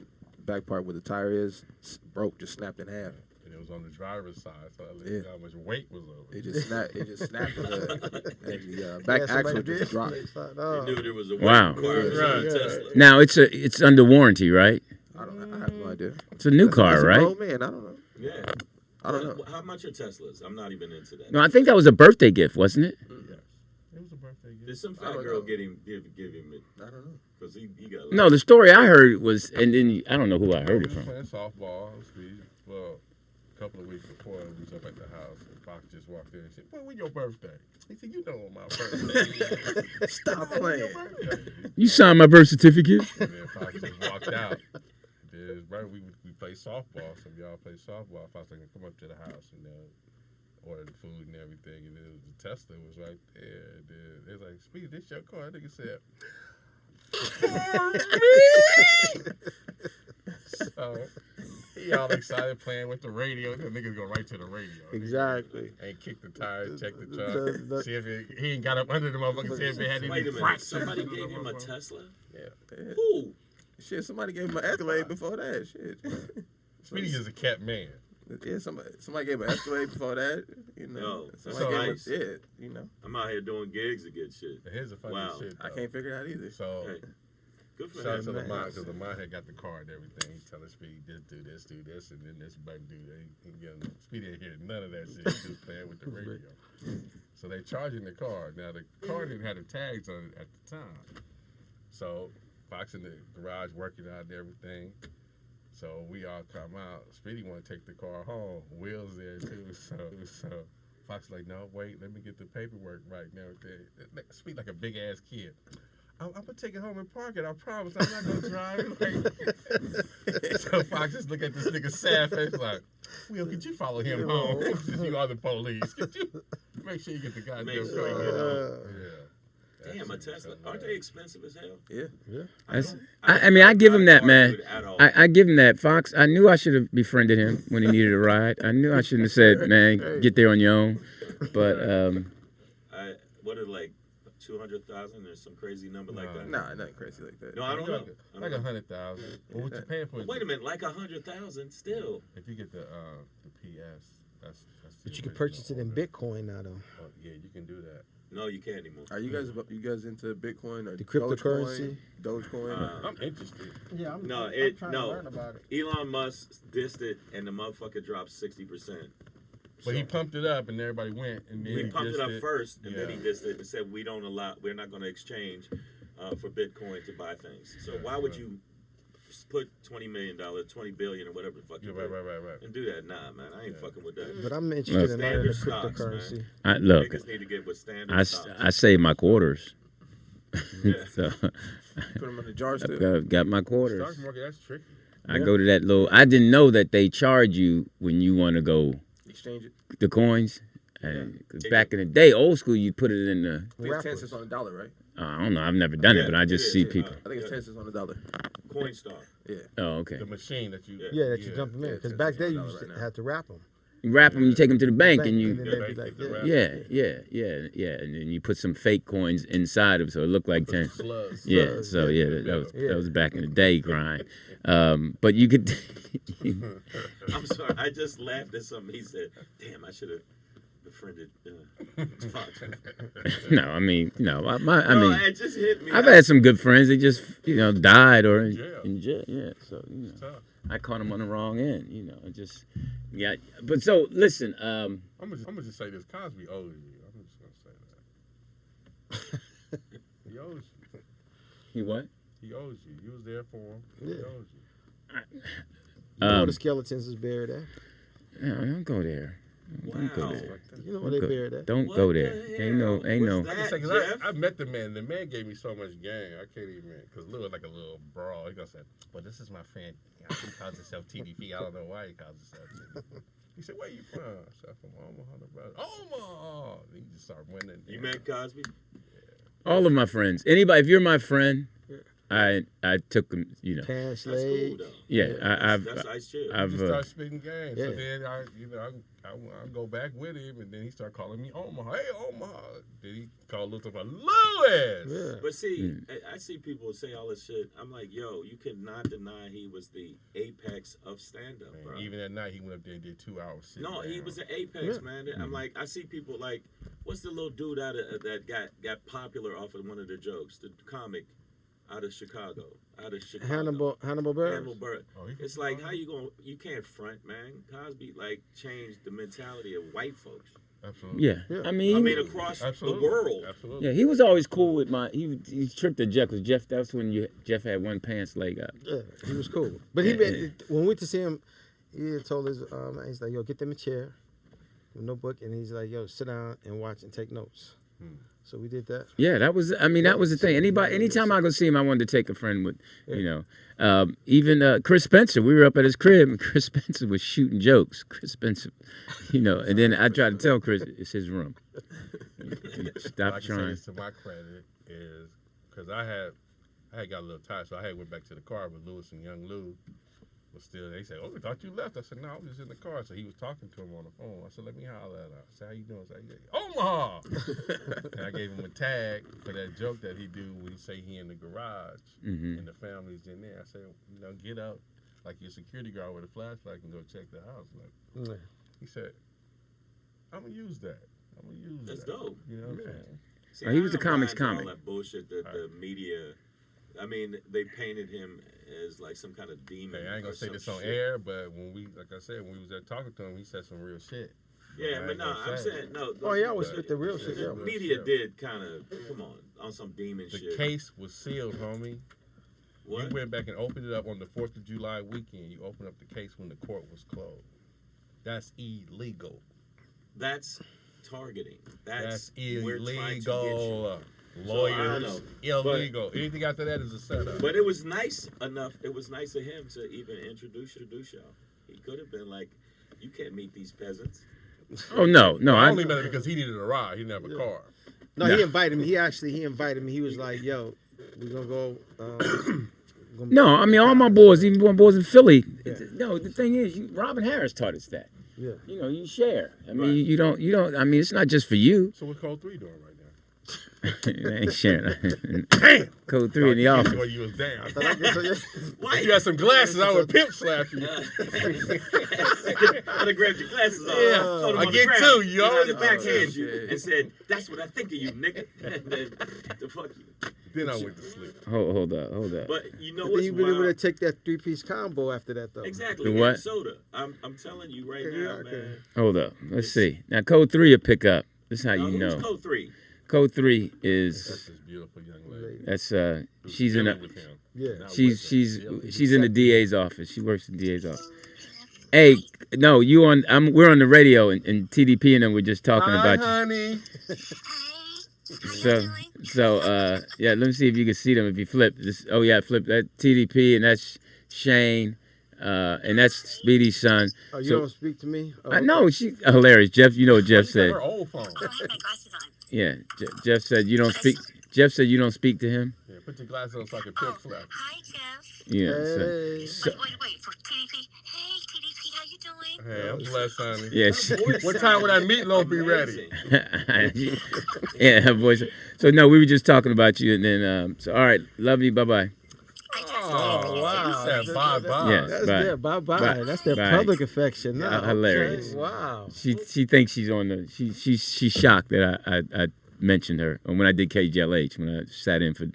S5: back part where the tire is broke, just snapped in half.
S4: And it was on the driver's side, so I let how much weight was over.
S5: It just snapped. It just snapped, and the back axle just dropped.
S1: You knew there was a
S6: wow.
S1: Tesla.
S6: Now it's under warranty, right?
S5: I have no idea.
S6: It's a new car, right?
S5: Oh man, I don't know.
S1: Yeah.
S5: I don't know.
S1: How much are Teslas? I'm not even into that.
S6: No, I think that was a birthday gift, wasn't it?
S4: Yeah. It was a birthday gift.
S1: Did some fat girl give him it?
S5: I don't know.
S1: Because he got.
S6: No, the story I heard was, and then I don't know who I heard it
S4: We
S6: from.
S4: was playing softball. Well, a couple of weeks before, we was up at the house, and Fox just walked in and said, "Boy, when your birthday?" He said, "You know when my birthday."
S5: Stop playing.
S6: You signed my birth certificate.
S4: And then Fox just walked out. Right, we play softball. So y'all play softball. Fox like, come up to the house and order the food and everything. And then the Tesla was right there. And then it was like, "Speedy, this your car?" That nigga said, "For me." So he all excited playing with the radio. The niggas go right to the radio.
S2: Exactly.
S4: And kick the tires, check the truck, see if he ain't got up under the motherfucker, see if it had any
S1: Wait a minute.
S4: fractures.
S1: Somebody gave him a Tesla?
S5: Yeah.
S1: Who?
S5: Shit, somebody gave him an Escalade before that. Shit.
S4: Speedy is a cat man.
S5: Yeah, somebody gave an Escalade before that. You know.
S1: That's
S5: nice.
S1: Yeah,
S5: you know.
S1: I'm out here doing gigs to get shit.
S4: Here's the funny shit, though.
S5: I can't figure it out either.
S4: So,
S1: good for
S4: shout out
S1: him.
S4: to the mind, because the mind had got the car and everything. He telling Speedy, do this, and then this button do that. Speedy ain't hear none of that shit. He just playing with the radio. So they charging the car. Now, the car didn't have the tags on it at the time. So Fox in the garage working out and everything. So we all come out. Speedy want to take the car home. Will's there too. So Fox like, no, wait, let me get the paperwork right now. Speak like a big ass kid. I'm gonna take it home and park it. I promise. I'm not gonna drive. Like, so Fox just look at this nigga sad face like, Will, could you follow him home? You are the police. Could you make sure you get the goddamn car? Yeah.
S1: Damn, a Tesla. Aren't they expensive as hell?
S5: Yeah.
S6: I mean, I give him that, man. I give him that. Fox, I knew I should have befriended him when he needed a ride. I knew I shouldn't have said, man, get there on your own. But
S1: what are like 200,000 or some crazy number like that?
S5: Nah, not crazy like that.
S1: No, I don't know.
S4: Like 100,000. Well, what you paying for?
S1: Wait a minute, like 100,000 still.
S4: If you get the PS, that's.
S2: But you can purchase it in Bitcoin now, though.
S4: Oh, yeah, you can do that.
S1: No, you can't anymore.
S5: Are you guys into Bitcoin or
S2: the cryptocurrency?
S5: Dogecoin?
S4: I'm interested.
S2: Yeah, I'm trying to learn about it.
S1: Elon Musk dissed it, and the motherfucker dropped 60%.
S4: But he pumped it up, and everybody went, and then
S1: he pumped it up first, and then he dissed it and said, we're not going to exchange for Bitcoin to buy things. So why would you put $20 million, $20 billion, or whatever the fuck you
S4: right.
S1: And do that? Nah, man, I ain't fucking with that.
S2: But I'm interested in learning the cryptocurrency.
S6: Look,
S1: niggas need to get with standard stocks.
S6: I save my quarters. So
S5: Put them in the jar still.
S6: I've got my quarters.
S4: Stock market, that's tricky.
S6: I go to that little. I didn't know that they charge you when you want to go
S5: Exchange it.
S6: the coins. Cause back in the day, old school, you put it in the.
S5: It's 10 cents on the dollar, right?
S6: I don't know. I've never done it, but I just see people.
S5: I think it's 10 cents on the dollar.
S1: Coinstar.
S5: Yeah.
S6: Oh, okay.
S4: The machine that you.
S2: that you jump them in. Because back then you used to have to wrap them.
S6: You wrap them, you take them to the bank, and you.
S2: And then they'd be like,
S6: Yeah. And then you put some fake coins inside of, so it looked like 10.
S4: Slugs.
S6: Yeah. So that was back in the day grind. But you could.
S1: I'm sorry. I just laughed at something he said. Damn, I should have befriended Fox.
S6: No, I mean,
S1: it just hit me.
S6: I've had some good friends. They just, died or in jail. Yeah. So I caught them on the wrong end. But so listen.
S4: I'm gonna just say this: Cosby owes you. I'm just gonna say that. He owes you.
S6: He what?
S4: He owes you. You was there for him. He owes you.
S2: You know where the skeletons is buried at?
S6: No, don't go there. Don't go there.
S2: You know where they buried at?
S6: Don't go there. Ain't no.
S4: I met the man. The man gave me so much game. I can't even. Because Lou was like a little brawl. He gonna say, "Well, this is my friend. He calls himself TDP. I don't know why he calls himself TDP." He said, "Where you from?" I said, "From Omaha, Omaha." He just started winning.
S1: You met Cosby?
S6: All of my friends. Anybody, if you're my friend, I took them.
S2: Pants
S1: That's
S2: laid.
S1: cool, though.
S6: Yeah,
S1: That's ice chill.
S6: I've
S4: He started spitting games.
S2: Yeah.
S4: So then I go back with him, and then he started calling me Omaha. Hey, Omaha. Then he called Luther Lewis.
S2: Yeah.
S1: But see, I see people say all this shit. I'm like, yo, you cannot deny he was the apex of stand-up, bro.
S4: Even at night, he went up there and did 2 hours.
S1: No, he was the apex, man. I'm like, I see people like, what's the little dude that got popular off of one of the jokes? The comic out of Chicago.
S2: Hannibal Buress.
S1: Hannibal Buress. It's like, how you can't front, man. Cosby changed the mentality of white folks.
S4: Absolutely.
S6: Yeah. I mean
S1: across the world.
S4: Absolutely.
S6: Yeah, he was always cool with he tripped at Jeff, because Jeff, that's when Jeff had one pants leg up.
S2: Yeah, he was cool. But when we went to see him, he had told his he's like, yo, get them a chair, a notebook, and he's like, yo, sit down and watch and take notes. So we did that.
S6: Yeah, that was the thing. Anytime I go see him, I wanted to take a friend with, even Chris Spencer. We were up at his crib, and Chris Spencer was shooting jokes. Chris Spencer, and then I tried to tell Chris it's his room. Stop trying.
S4: To my credit is because I had got a little tired, so I had went back to the car with Lewis and Young Lou. Was still, they said, "Oh, we thought you left." I said, "No, I was just in the car." So he was talking to him on the phone. I said, "Let me holler at him." I said, "How you doing?" I said, "Omaha." And I gave him a tag for that joke that he do when he say he in the garage and the family's in there. I said, get up like your security guard with a flashlight and go check the house. He said, "I'm gonna use that.
S1: That's dope.
S4: You know what I'm saying?"
S1: See,
S6: he was a comics
S1: all
S6: comic.
S1: that bullshit that the media. I mean, they painted him as like some kind of demon.
S4: Hey, I ain't gonna say this on air, but when we was there talking to him, he said some real shit.
S1: Yeah, but no, I'm saying no.
S2: Oh, he always spit the real shit.
S1: The media did kind of on some demon shit.
S4: The case was sealed, homie.
S1: What?
S4: You went back and opened it up on the 4th of July weekend. You opened up the case when the court was closed. That's illegal.
S1: That's targeting. That's illegal.
S4: We're trying to get you. Lawyers, illegal. Anything after that is a setup.
S1: But it was nice enough. It was nice of him to even introduce y'all. He could have been like, "You can't meet these peasants."
S6: Oh no.
S4: I only met him because he needed a ride. He didn't have a car.
S2: No, he invited me. He invited me. He was like, "Yo, we're gonna go."
S6: No, I mean all my boys, even my boys in Philly. Yeah. No, the thing is, Robin Harris taught us that.
S2: Yeah.
S6: You know, you share. I mean, you don't. I mean, it's not just for you.
S4: So what's Code 3 doing right now?
S6: They ain't sharing. Damn. Code 3 in the office.
S4: When you was down. If you had some glasses, I would pimp slap you.
S1: I'd have grabbed your glasses off.
S4: Yeah. I get two. You always
S1: backhand you and said, "That's what I think of you, nigga." And then the fuck you.
S4: Then I went to sleep.
S6: Hold up.
S1: But you know what's
S2: you been able to take that 3-piece combo after that, though.
S1: Exactly.
S6: The what?
S1: Soda. I'm telling you right now, man.
S6: Hold up. Let's see. Now, Code 3 will pick up. This is how you know.
S1: Who's Code 3?
S6: Code 3 is.
S4: That's this beautiful young lady.
S6: That's she's in a.
S4: Yeah.
S6: She's in the DA's office. She works in the DA's office. Hey, no, we're on the radio and TDP and them were just talking about you.
S4: Honey.
S6: So yeah, let me see if you can see them if you flip this. Oh yeah, flip that TDP and that's Shang, and that's Speedy's son.
S2: Oh, you don't speak to me?
S6: I know she hilarious. Jeff, you know what Jeff said.
S4: Her old phone.
S6: Yeah, Jeff said you don't speak. Jeff said you don't speak to him.
S4: Yeah, put your glasses on so I can pimp slap.
S7: Hi, Jeff.
S6: Yeah.
S2: Hey.
S7: Wait for TDP. Hey, TDP, how you doing?
S4: Hey, I'm blessed, honey.
S6: Yeah.
S4: What time will that meatloaf be ready?
S6: Yeah, her voice. So no, we were just talking about you, and then so all right, love you, bye bye.
S4: Oh wow! She said bye bye.
S6: Yes,
S2: That's
S6: bye.
S2: their bye. That's their
S6: Bye.
S2: public affection. No,
S6: Hilarious.
S2: okay. Wow.
S6: She thinks she's on the. She's shocked that I mentioned her, and when I did KJLH when I sat in for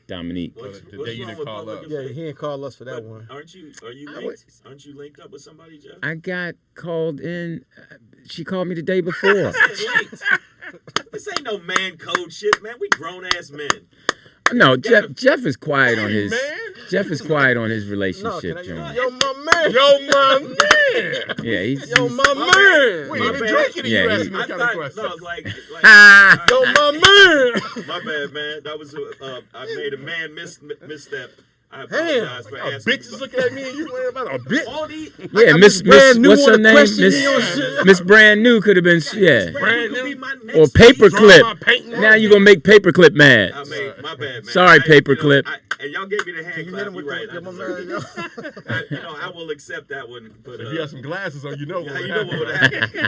S6: Dominique.
S4: The day you didn't call up.
S2: Yeah, he didn't call us for that one.
S1: Aren't you linked up with somebody, Jeff?
S6: I got called in. She called me the day before.
S1: This ain't no man code shit, man. We grown ass men.
S6: No, Jeff is quiet on his. Jeff is quiet on his relationship.
S2: Yo, my man.
S6: Yeah, he's.
S2: Yo, my man.
S4: Wait, you been drinking?
S6: Yeah,
S4: You asking me kind of question?
S1: No, like
S2: yo, my man.
S1: My bad, man. That was I made a man misstep. I apologize for asking.
S4: Bitches looking at me and you worry about a bitch.
S6: Yeah, Miss what's her name? Miss Brand New could have been
S4: Brand New.
S6: Or Paperclip. Now you gonna make Paperclip mad.
S1: My bad, man.
S6: Sorry, Paperclip.
S1: And y'all gave me the hand clap. You're right. I will accept that one. But
S4: if you have some glasses on, you know what would
S1: happen. I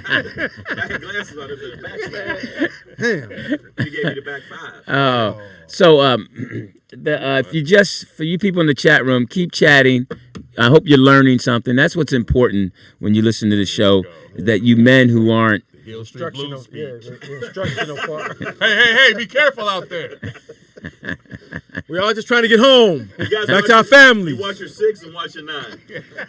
S1: had glasses on. It was backstab. Damn. You gave me the back five.
S6: Oh, so if you for you people in the chat room, keep chatting. I hope you're learning something. That's what's important when you listen to the show. Is that you men who aren't.
S4: Hill Street Blues speech.
S2: The instructional part.
S4: Hey, be careful out there.
S2: We're all just trying to get home. Back to our family.
S1: You watch your 6 and watch your 9.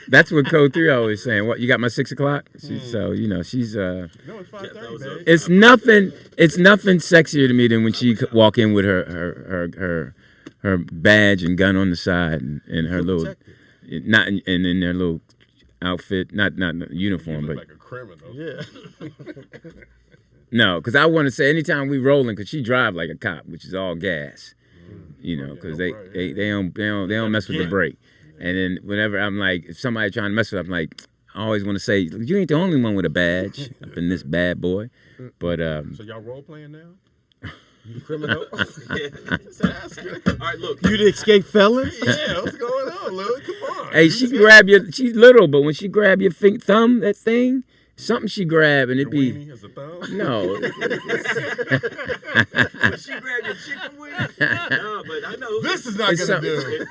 S6: That's what Code 3 always saying. What, you got my 6 o'clock? So, you know, she's
S4: No, it's 5:30,
S6: it's nothing sexier to me than when she walk in with her badge and gun on the side and her little not in their little outfit, not uniform, but
S4: like a criminal.
S2: Yeah.
S6: No, because I want to say anytime we rolling, because she drive like a cop, which is all gas, you know, because they don't mess with the brake. And then whenever I'm like, if somebody trying to mess with it, I'm like, I always want to say, you ain't the only one with a badge up in this bad boy. But
S4: so y'all role playing now?
S2: You criminal?
S1: All right, look.
S2: You the escaped felon?
S4: Yeah, what's going on, Lil? Come on.
S6: Hey, she's little, but when she grab your thumb, that thing. Something she grab and it be
S4: as a thumb?
S6: No.
S1: She grab your chicken wing? No, but I know
S4: this is not gonna do it.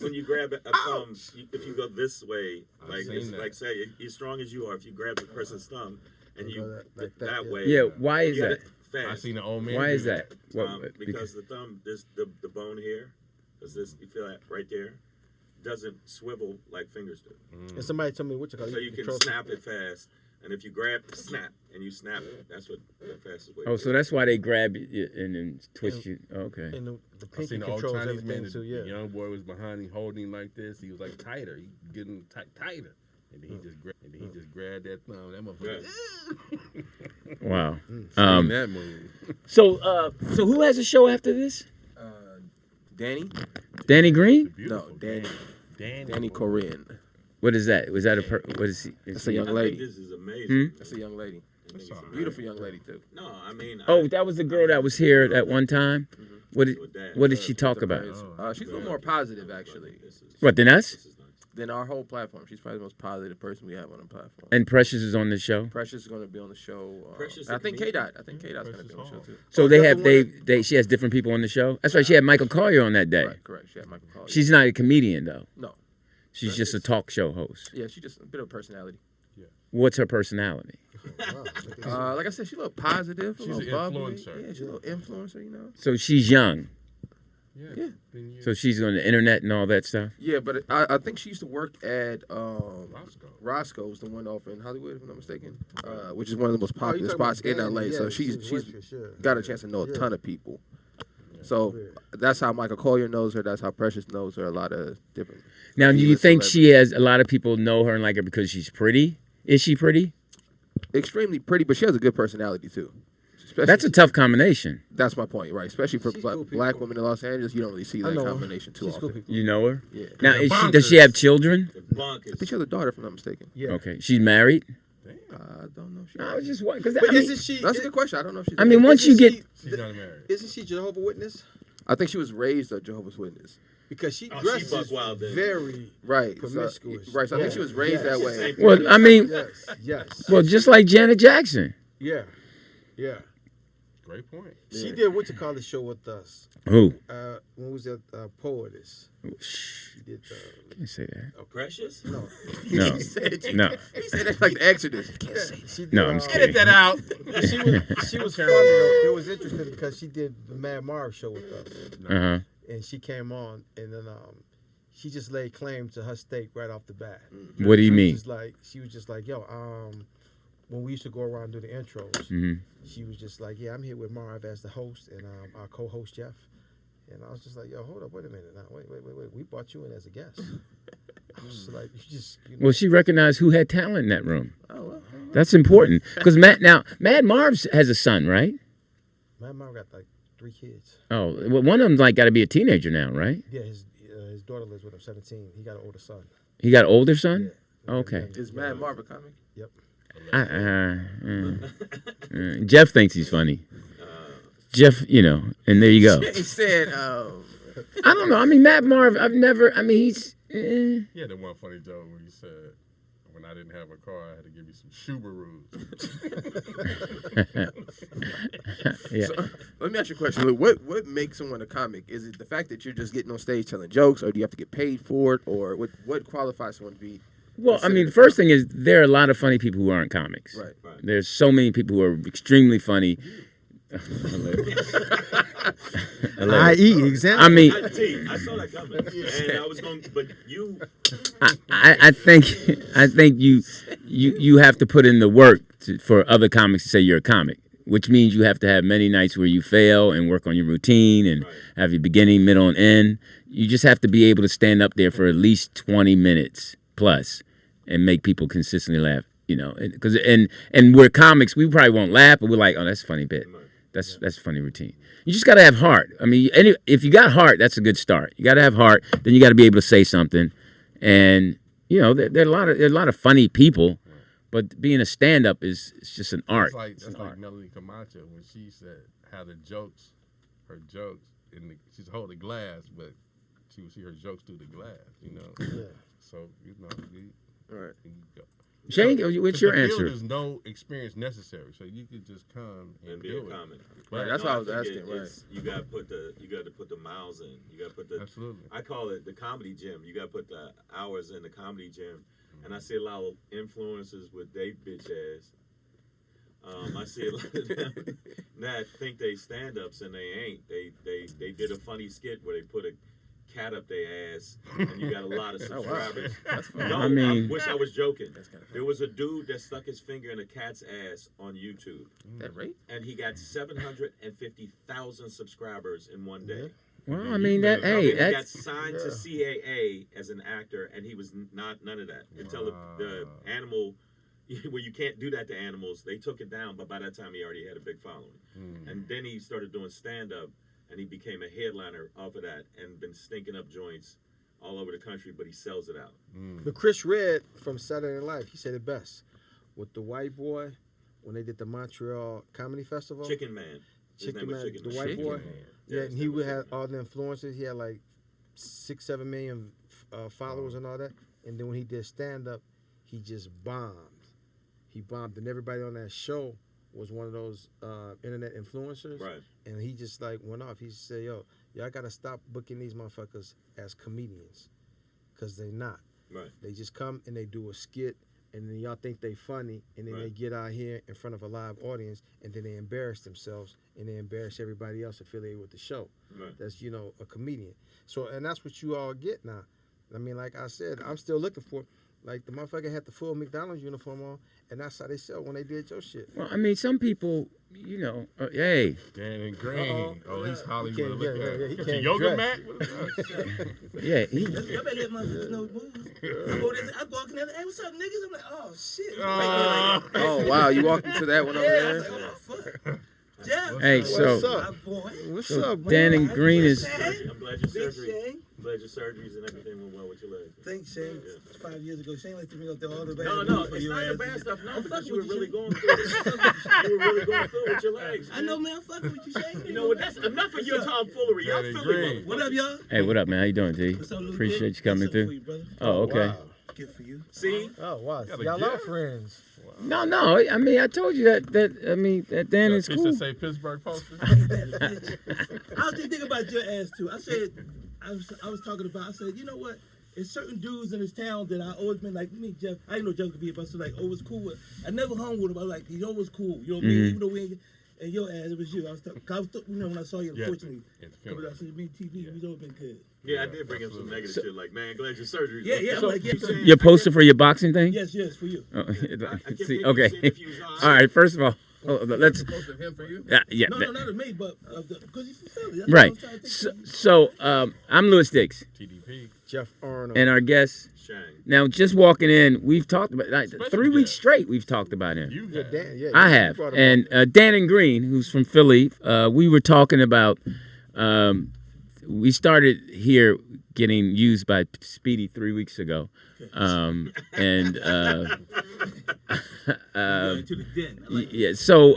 S1: When you grab a thumb, if you go this way, like say as strong as you are, if you grab the person's thumb and you that way.
S6: Yeah, why is that?
S4: I seen the old man.
S6: Why is that?
S1: Because the thumb, there's the bone here, because this you feel that right there, doesn't swivel like fingers do.
S2: And somebody told me what you call it.
S1: So you can snap it fast. And if you grab, snap, and you snap it, that's what the fastest way.
S6: Oh, so that's why they grab you and then twist you. Okay.
S2: And the
S4: I seen the old
S2: controls
S4: Chinese man.
S2: too, yeah.
S4: The young boy was behind him, holding him like this. He was like tighter. He getting tighter. And he just grabbed that thumb. That motherfucker.
S6: Wow.
S4: That move.
S6: So who has a show after this?
S5: Danny?
S6: Danny Green?
S5: No, Danny Corinne.
S6: What is that? Was that what is he?
S5: That's a young lady.
S1: This is amazing.
S5: That's a young lady. That's a beautiful young lady too.
S1: No, I mean.
S6: Oh, that was the girl that was here at one time. What did she talk about?
S5: She's a little more positive actually.
S6: What, than us?
S5: Than our whole platform. She's probably the most positive person we have on the platform.
S6: And Precious is on the show.
S5: Precious is going to be on the show. I think K-Dot. I think K-Dot's going to be on the show too.
S6: So she has different people on the show. That's right. She had Michael Collier on that day.
S5: Right, correct. She had Michael Collier.
S6: She's not a comedian though.
S5: No.
S6: She's just a talk show host.
S5: Yeah, she's just a bit of a personality.
S6: Yeah. What's her personality?
S5: Like I said, she's a little positive.
S4: She's an influencer.
S5: Yeah, she's a little influencer, you know.
S6: So she's young.
S5: Yeah.
S6: So she's on the internet and all that stuff?
S5: Yeah, but I think she used to work at Roscoe's, the one off in Hollywood, if I'm not mistaken, which is one of the most popular spots in LA. So she's got a chance to know a ton of people. So that's how Michael Collier knows her. That's how Precious knows her. A lot of different.
S6: Now, do you think she has a lot of people know her and like her because she's pretty? Is she pretty?
S5: Extremely pretty, but she has a good personality too.
S6: That's a tough combination.
S5: That's my point, right? Especially for black women in Los Angeles, you don't really see that combination too often.
S6: You know her?
S5: Yeah.
S6: Now, does she have children?
S5: I think she has a daughter, if I'm not mistaken.
S2: Yeah.
S6: Okay. She's married?
S5: I don't know.
S6: I was just wondering.
S5: That's a good question. I don't know if she's
S6: I mean, once you get...
S4: She's not married.
S2: Isn't she Jehovah's Witness?
S5: I think she was raised a Jehovah's Witness.
S2: Because she dresses very promiscuous.
S5: So I think she was raised that way.
S6: Well, I mean...
S2: Yes.
S6: Well, just like Janet Jackson.
S2: Yeah.
S4: Great point.
S2: She did what you call the show with us.
S6: Who?
S2: When was that poetess? She did.
S6: Can't say that.
S1: Oh, Precious?
S2: No.
S6: No.
S5: He said that's like the Exodus. Can't say.
S6: No, I'm just kidding.
S4: Edit that out.
S2: She was funny though. It was interesting because she did the Mad Marv show with us. And she came on, and then she just laid claim to her steak right off the bat.
S6: What do you mean?
S2: She was just like, yo, when we used to go around and do the intros, she was just like, yeah, I'm here with Marv as the host and our co-host Jeff. And I was just like, yo, hold up, wait a minute now. Wait. We brought you in as a guest. I was like, you just...
S6: Well, she recognized who had talent in that room. Oh, well. That's important. Because Mad Marv has a son, right?
S2: Mad Marv got like 3 kids.
S6: Oh, well, one of them's like got to be a teenager now, right?
S2: Yeah, his daughter lives with him, 17. He got an older son.
S6: He got an older son? Yeah. Okay.
S5: Is Mad Marv a comic?
S2: Yep.
S6: Jeff thinks he's funny. Jeff, and there you go.
S5: He said,
S6: I don't know. I mean, Matt Marv, he's...
S4: He had that one funny joke where he said, when I didn't have a car, I had to give you some Subarus.
S6: Yeah.
S5: So, let me ask you a question. Look, what makes someone a comic? Is it the fact that you're just getting on stage telling jokes, or do you have to get paid for it, or what qualifies someone to be...
S6: Well, I mean, the first thing is there are a lot of funny people who aren't comics.
S5: Right.
S6: There's so many people who are extremely funny.
S2: I.e. example.
S6: I mean,
S1: I saw that coming, and I was going, but you.
S6: I think you have to put in the work for other comics to say you're a comic, which means you have to have many nights where you fail and work on your routine and have your beginning, middle, and end. You just have to be able to stand up there for at least 20 minutes plus and make people consistently laugh. Because and we're comics, we probably won't laugh, but we're like, oh, that's a funny bit. That's a funny routine. You just got to have heart. I mean, if you got heart, that's a good start. You got to have heart. Then you got to be able to say something. And there are a lot of funny people, but being a stand-up is just an art.
S4: That's like Melanie Camacho when she said how her jokes, she's holding glass, but she would see her jokes through the glass.
S2: Yeah.
S4: So
S5: all right.
S6: Shang, what's your answer?
S4: There's no experience necessary, so you could just come and
S1: be
S4: do
S1: a comic.
S5: Right, that's what I was asking. Right,
S1: you got to put the miles in. You got to put the.
S4: Absolutely.
S1: I call it the comedy gym. You got to put the hours in the comedy gym, and I see a lot of influencers with they bitch ass. I see a lot of them that think they stand-ups and they ain't. They did a funny skit where they put a cat up their ass, and you got a lot of subscribers.
S6: I mean,
S1: I wish I was joking. There was a dude that stuck his finger in a cat's ass on YouTube.
S5: That right?
S1: And he got 750,000 subscribers in one day.
S6: Well, I mean that. Hey,
S1: he got signed to CAA as an actor, and he was none of that until the animal. Where you can't do that to animals, they took it down. But by that time, he already had a big following, and then he started doing stand up, and he became a headliner off of that, and been stinking up joints all over the country. But he sells it out.
S2: But Chris Red from Saturday Night Live, he said it best with the white boy when they did the Montreal Comedy Festival.
S1: Chicken Man,
S2: the white boy. Yeah, and he would have all the influencers. He had like 6-7 million followers and all that. And then when he did stand up, he just bombed. He bombed, and everybody on that show was one of those internet influencers.
S1: Right.
S2: And he just like went off. He said, "Yo, y'all gotta stop booking these motherfuckers as comedians, cause they not.
S1: Right.
S2: They just come and they do a skit, and then y'all think they funny, and then they get out here in front of a live audience, and then they embarrass themselves, and they embarrass everybody else affiliated with the show.
S1: Right.
S2: That's a comedian. So, and that's what you all get now. I mean, like I said, I'm still looking for. Like, the motherfucker had the full McDonald's uniform on, and that's how they sell when they did your shit.
S6: Well, I mean, some people, hey.
S4: Dan Green. Oh, he's Hollywood.
S2: He can't
S4: yoga
S2: dress.
S4: mat?
S6: Yeah, he.
S8: Y'all better let motherfuckers know moves. I walk in there, hey, what's up, niggas? I'm like, oh, shit.
S5: Oh, wow, you walked into that one over
S8: I
S5: there?
S8: was like, oh, fuck. Jeff.
S6: Hey, so.
S2: What's up,
S6: Dan and Green is.
S1: I'm glad your surgeries and everything went well with your leg.
S8: Thanks, Shang. 5 years ago, Shang like to me up there all the bad
S1: No,
S8: for
S1: it's
S8: your
S1: not
S8: ass.
S1: the bad stuff. No, because you were really going through it. You were really going through it with your legs.
S8: I know, man. I'm fucking with you, Shang.
S1: You know what? That's enough of your tomfoolery. Y'all Philly.
S8: What up, y'all?
S6: Hey, what up, man? How you doing, T? Appreciate you coming through. Oh, okay.
S2: Wow.
S8: Good for you.
S1: See?
S2: Oh, wow. Y'all are friends.
S6: No. I mean, I told you that Dan is cool.
S4: To say Pittsburgh poster.
S8: I was just thinking about your ass too. I said, I was talking about. I said, you know what? There's certain dudes in this town that I always been like me, Jeff. I didn't know Jeff could be, but I was like, always cool with. I never hung with him. I was like, he's always cool. You know what I mean? Even though we ain't. And your ass, it was you. I was when I saw you, unfortunately. I said, me TV, we've always been good.
S1: Yeah, I did bring him some negative shit. Like, man, glad your surgery.
S8: Yeah.
S1: So,
S8: like,
S6: your poster for your boxing thing?
S8: Yes, for you.
S1: I
S6: See, okay. All right. First of all, let's.
S5: Poster of him for you?
S6: Yeah.
S8: No, not of me, but because he's from Philly.
S6: Right. So, I'm Louis Diggs.
S4: TDP.
S2: Jeff Arnold.
S6: And our guest.
S1: Shang.
S6: Now, just walking in, we've talked about 3 weeks straight. We've talked about him. I have, and Dan and Green, who's from Philly. We were talking about. We started here getting used by Speedy 3 weeks ago, and yeah. So,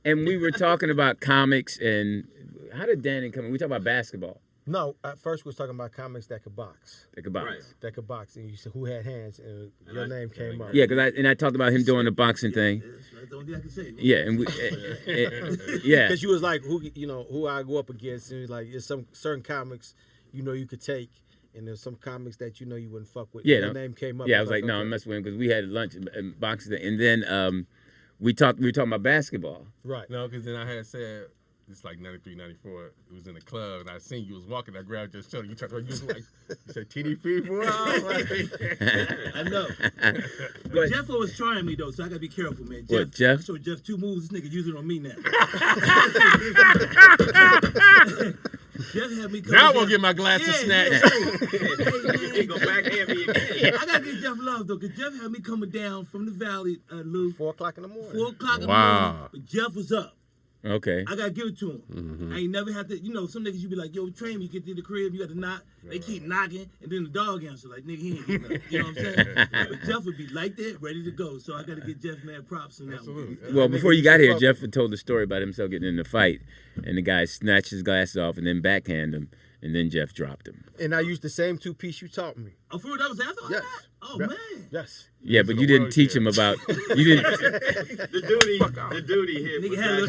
S6: and we were talking about comics and how did Dan and come in? We talked about basketball.
S2: No, at first we was talking about comics that could box.
S6: That could box.
S1: Right.
S2: That could box, and you said who had hands, and your name came up.
S6: Yeah, because I talked about him doing the boxing thing.
S8: That's the only thing I can say.
S6: Yeah, and we, yeah.
S2: Because you was like, who I go up against, and like, there's some certain comics, you could take, and there's some comics that you wouldn't fuck with.
S6: Yeah,
S2: your name came up.
S6: Yeah, I was like, no, I'm messing with him because we had lunch and boxing, and then we were talking about basketball.
S2: Right.
S4: No, because then I had said. It's like 93, 94. It was in the club, and I seen you was walking. I grabbed your shoulder. You turned around. You was like, you said TDP, boy.
S8: I know. But Jeff was trying me though, so I gotta be careful, man.
S6: Jeff?
S8: I showed Jeff 2 moves. This nigga using it on me now. Jeff had me.
S4: Now I'm gonna get my glasses snatched.
S1: He gonna backhand me again.
S8: I gotta give Jeff love though, cause Jeff had me coming down from the valley, Lou.
S2: 4 o'clock in the morning.
S8: 4 o'clock in the morning. But Jeff was up.
S6: Okay.
S8: I gotta give it to him. Mm-hmm. I ain't never had to, some niggas you be like, yo, train me, you get to the crib, you got to knock. They keep knocking, and then the dog answer like, nigga, he ain't getting nothing. You know what I'm saying? But Jeff would be like that, ready to go. So I gotta give Jeff mad props on that one.
S6: Well, before you got here, Jeff had told the story about himself getting in a fight, and the guy snatched his glasses off and then backhand him, and then Jeff dropped him.
S2: And I used the same 2-piece you taught me.
S8: Oh, for real? That was after all that? Oh, man.
S2: Yes.
S6: Yeah, but you didn't teach him about. You didn't.
S1: The duty hit.
S8: Nigga had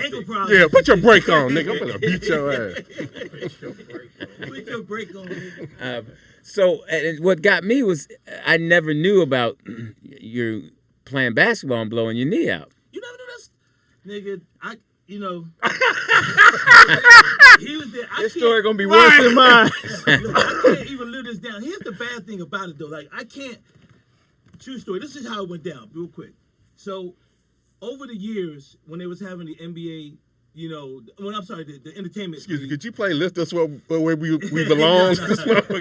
S8: ankle problems.
S4: Yeah, put your brake on, nigga. I'm gonna beat your ass.
S8: Put your brake on, nigga.
S6: So, and what got me was I never knew about your playing basketball and blowing your knee out.
S8: You never knew this, nigga. He was there.
S2: This story gonna be worse than mine.
S8: Look, I can't even live this down. Here's the bad thing about it though. Like I can't. True story. This is how it went down, real quick. So, over the years, when they was having the NBA you know, well, I'm sorry, the entertainment.
S4: Excuse me, could you play Lift Us Where we Belong?
S8: So over the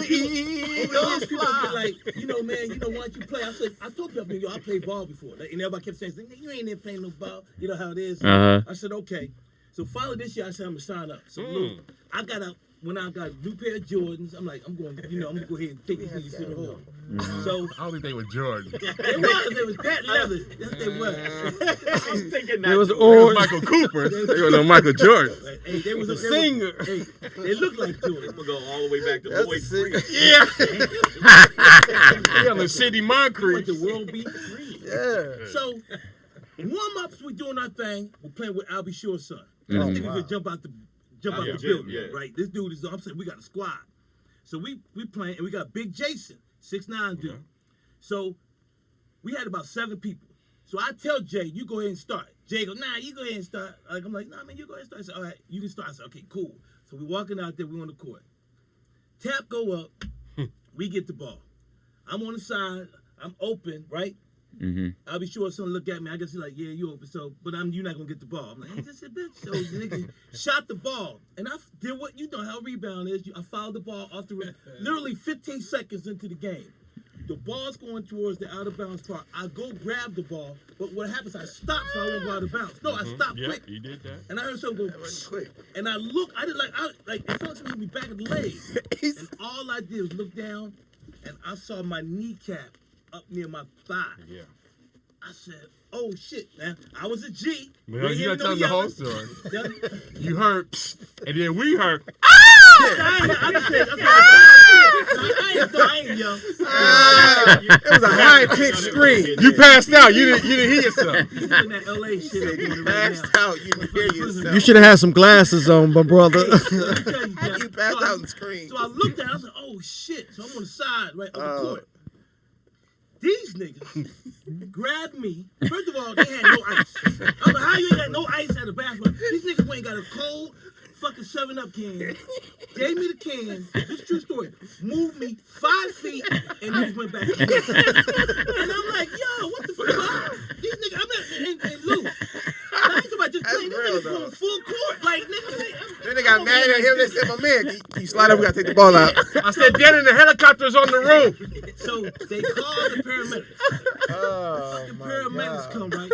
S8: years, people get like, you know, man, you know, why don't you play? I said, I told people, yo, I played ball before. Like, and everybody kept saying, you ain't even playing no ball. You know how it is. I said, okay. So finally this year, I said, I'm going to sign up. So look, I got out. When I got a new pair of Jordans, I'm like, I'm going to go ahead and take these niggas to the hole. So
S4: I don't think they were Jordan.
S8: It was patent leather. That's what they were.
S1: I was thinking that.
S5: It was
S4: Michael Cooper. They were no Michael Jordan.
S8: Hey, they was
S2: a singer.
S8: They looked like Jordan.
S1: I'm gonna go all the way back to Lloyd Free.
S4: Yeah. On the city Moncrief.
S8: Let the world be free.
S2: Yeah.
S8: So warm-ups, we doing our thing. We're playing with Albie Shore's son. I think we could jump out the building, right? This dude is, I'm saying, we got a squad. So we playing, and we got Big Jason, 6'9" dude. So we had about 7 people. So I tell Jay, you go ahead and start. Jay goes, nah, you go ahead and start. Like, I'm like, nah, man, you go ahead and start. I said, all right, you can start. I said, okay, cool. So we walking out there, we on the court. Tap go up, we get the ball. I'm on the side, I'm open, right? I'll be sure someone look at me. I guess he's like, yeah, you open. So, but you're not gonna get the ball. I'm like, hey, just a bitch. So the nigga shot the ball, and I did what you know how rebound is. I fouled the ball off the rim. Literally 15 seconds into the game, the ball's going towards the out of bounds part. I go grab the ball, but what happens? I stop so I won't go out of bounds. No, I stopped quick.
S4: You did that.
S8: And I heard something go quick. And I look. I did like it felt something hit me back of the leg. And all I did was look down, and I saw my kneecap up near my thigh. Yeah. I said, oh shit, man. I was a G.
S4: Well, you gotta tell the whole story. You heard, and then we heard.
S8: I ain't young.
S5: It was a high-pitched scream.
S4: You passed out. You didn't hear yourself.
S8: You in that LA shit.
S5: You passed out. You didn't hear yourself.
S2: You should have had some glasses on, my brother.
S5: You passed out and screamed.
S8: So I looked at it, I said, oh shit. So I'm on the side, right, of the court. These niggas grabbed me. First of all, they had no ice. I was like, how you ain't got no ice at the bathroom? These niggas ain't got a cold fucking 7-Up can. Gave me the can. This is a true story. Moved me 5 feet and just went back. And I'm like, yo, what the fuck? These niggas, I'm not, and Lou. I ain't talking about just playing. These niggas going full court. Like, niggas.
S5: Then they got mad at him. They said, my man, you slide up, we gotta take the ball out.
S4: I said, Danny, the helicopter's on the roof.
S8: So they called the paramedics. The paramedics come, right?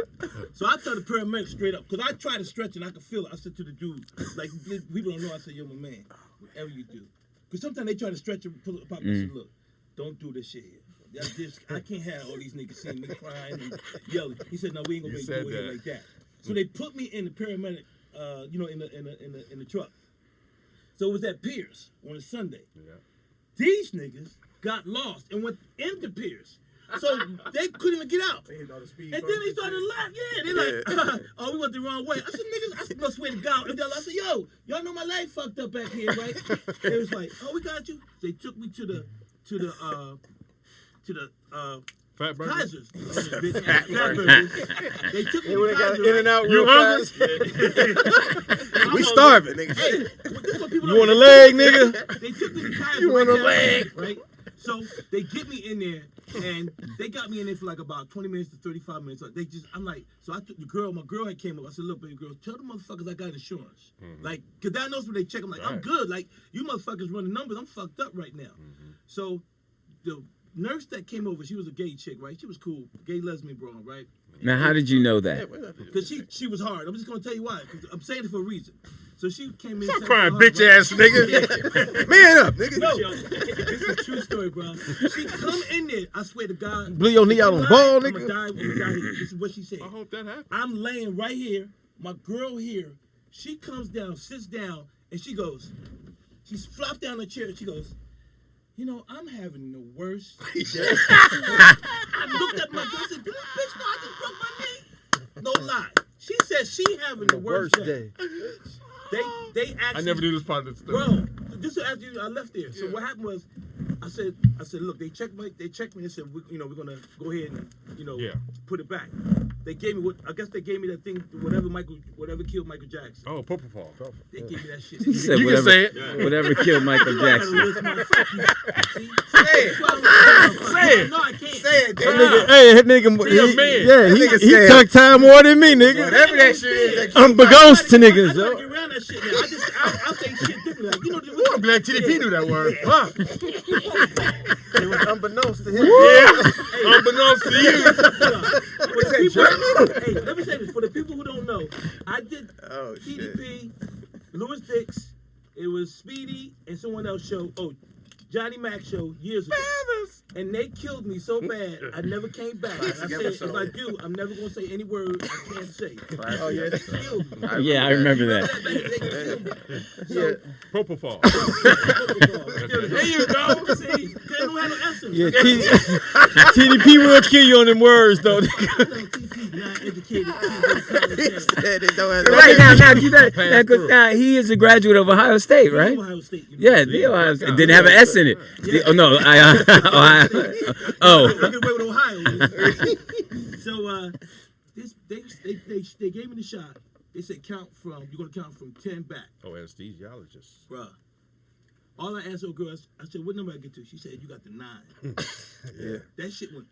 S8: So I tell the paramedics straight up, because I try to stretch and I can feel it. I said to the dude, like, people don't know, I said, yo, my man, whatever you do. Because sometimes they try to stretch and pull it up. I said, look, don't do this shit here. I can't have all these niggas seeing me crying and yelling. He said, no, we ain't gonna make you do it like that. So they put me in the paramedic, in the truck. So it was at Pierce on a Sunday. Yeah. These niggas got lost and went into Pierce. So they couldn't even get out. And then they started laughing. Yeah, they like, oh, we went the wrong way. I said, niggas, I swear to God. I said, yo, y'all know my life fucked up back here, right? They was like, oh, we got you. They took me to the
S4: Fat Burger.
S8: Kaisers. Fat Burgers. They took me to Kaisers.
S2: In and out
S4: real fast.
S5: We starving, nigga.
S8: Hey,
S2: you want a leg, nigga?
S8: They took me to Kaisers.
S5: You want a leg?
S8: Right? So they get me in there, and they got me in there for like about 20 minutes to 35 minutes. So I'm like, so I took the girl, my girl had came up. I said, look, baby girl, tell the motherfuckers I got insurance. Like, because that knows when they check, I'm like, I'm good. Like, you motherfuckers running numbers, I'm fucked up right now. So the nurse that came over, she was a gay chick, right? She was cool, gay lesbian bro, right?
S6: Now, how did you know that?
S8: Because she was hard. I'm just going to tell you why, because I'm saying it for a reason. So she came in.
S4: Stop crying, bitch ass nigga.
S5: Man up, nigga.
S8: No, this is a true story, bro. She come in there. I swear to God.
S2: Blew your knee out on the ball, nigga.
S8: I'm gonna die here. This is what she said.
S4: I hope that happens.
S8: I'm laying right here. My girl here. She comes down, sits down, and she goes. She's flopped down the chair. And she goes, you know, I'm having the worst day. I looked at my girl and said, bitch, no, I just broke my knee. No lie. She said she having the worst day. They actually.
S4: I never knew this part of the story.
S8: Bro, this is after I left there. So what happened was, I said, look, they checked me. They said, we're gonna go ahead and, put it back. They gave me I guess they gave me that thing, whatever killed Michael Jackson.
S4: Oh, propofol.
S8: They gave me that shit.
S6: You said
S4: can say it.
S6: Whatever killed Michael Jackson.
S2: Say it.
S8: No, I can't.
S2: Say it.
S9: That nigga, he took time more than me, nigga.
S2: Whatever that shit is.
S9: Unbeknownst to niggas,
S8: I
S9: yo.
S8: get around that shit, man. I'll say shit differently. Like,
S4: I'm glad TDP knew that word. Huh?
S2: It was unbeknownst to him.
S4: Yeah. Unbeknownst to you.
S8: Hey, let me say this. For the people who don't know, I did TDP, Louis Dix, it was Speedy, and someone else show. Oh, Johnny Mac show years ago. And they killed me so bad, I never came back. I said, if I do, I'm never going to say any word I can't say.
S2: Oh, yeah.
S8: They killed me.
S6: Yeah, I remember that.
S8: They killed me. So,
S4: Propofol.
S8: there you go. See, they don't have no essence.
S9: Yeah, TDP will kill you on them words, though.
S6: Right now, because he is a graduate of Ohio State, right?
S8: Ohio State.
S6: Yeah, the Ohio State. Didn't have an S in it.
S8: Yeah.
S6: Oh, no. Ohio.
S8: I get away with Ohio. So they gave me the shot. They said you're gonna count from 10 back.
S4: Oh, anesthesiologist.
S8: Bruh. All I asked old girl, I said, what number I get to? She said, you got the 9.
S2: Yeah.
S8: That shit woke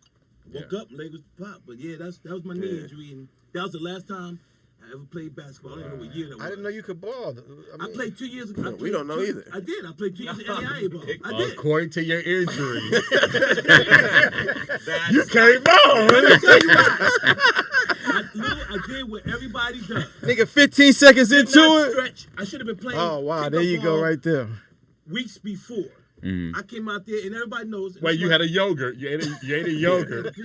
S8: up, leg was pop. But yeah, that was my knee injury, and that was the last time I ever played basketball. I don't know what year that was.
S2: I didn't know you could ball.
S8: I played 2 years ago.
S5: We don't know either.
S8: I did. I played 2 years of NAIA ball. I did.
S4: According to your injury. You can't ball.
S8: Let me tell you why. I did what everybody does.
S9: Nigga, 15 seconds into it.
S8: Stretch. I should have been playing.
S9: Oh, wow. There you go right there.
S8: Weeks before. I came out there and everybody knows.
S4: Wait, you had a yogurt. You ate a yogurt.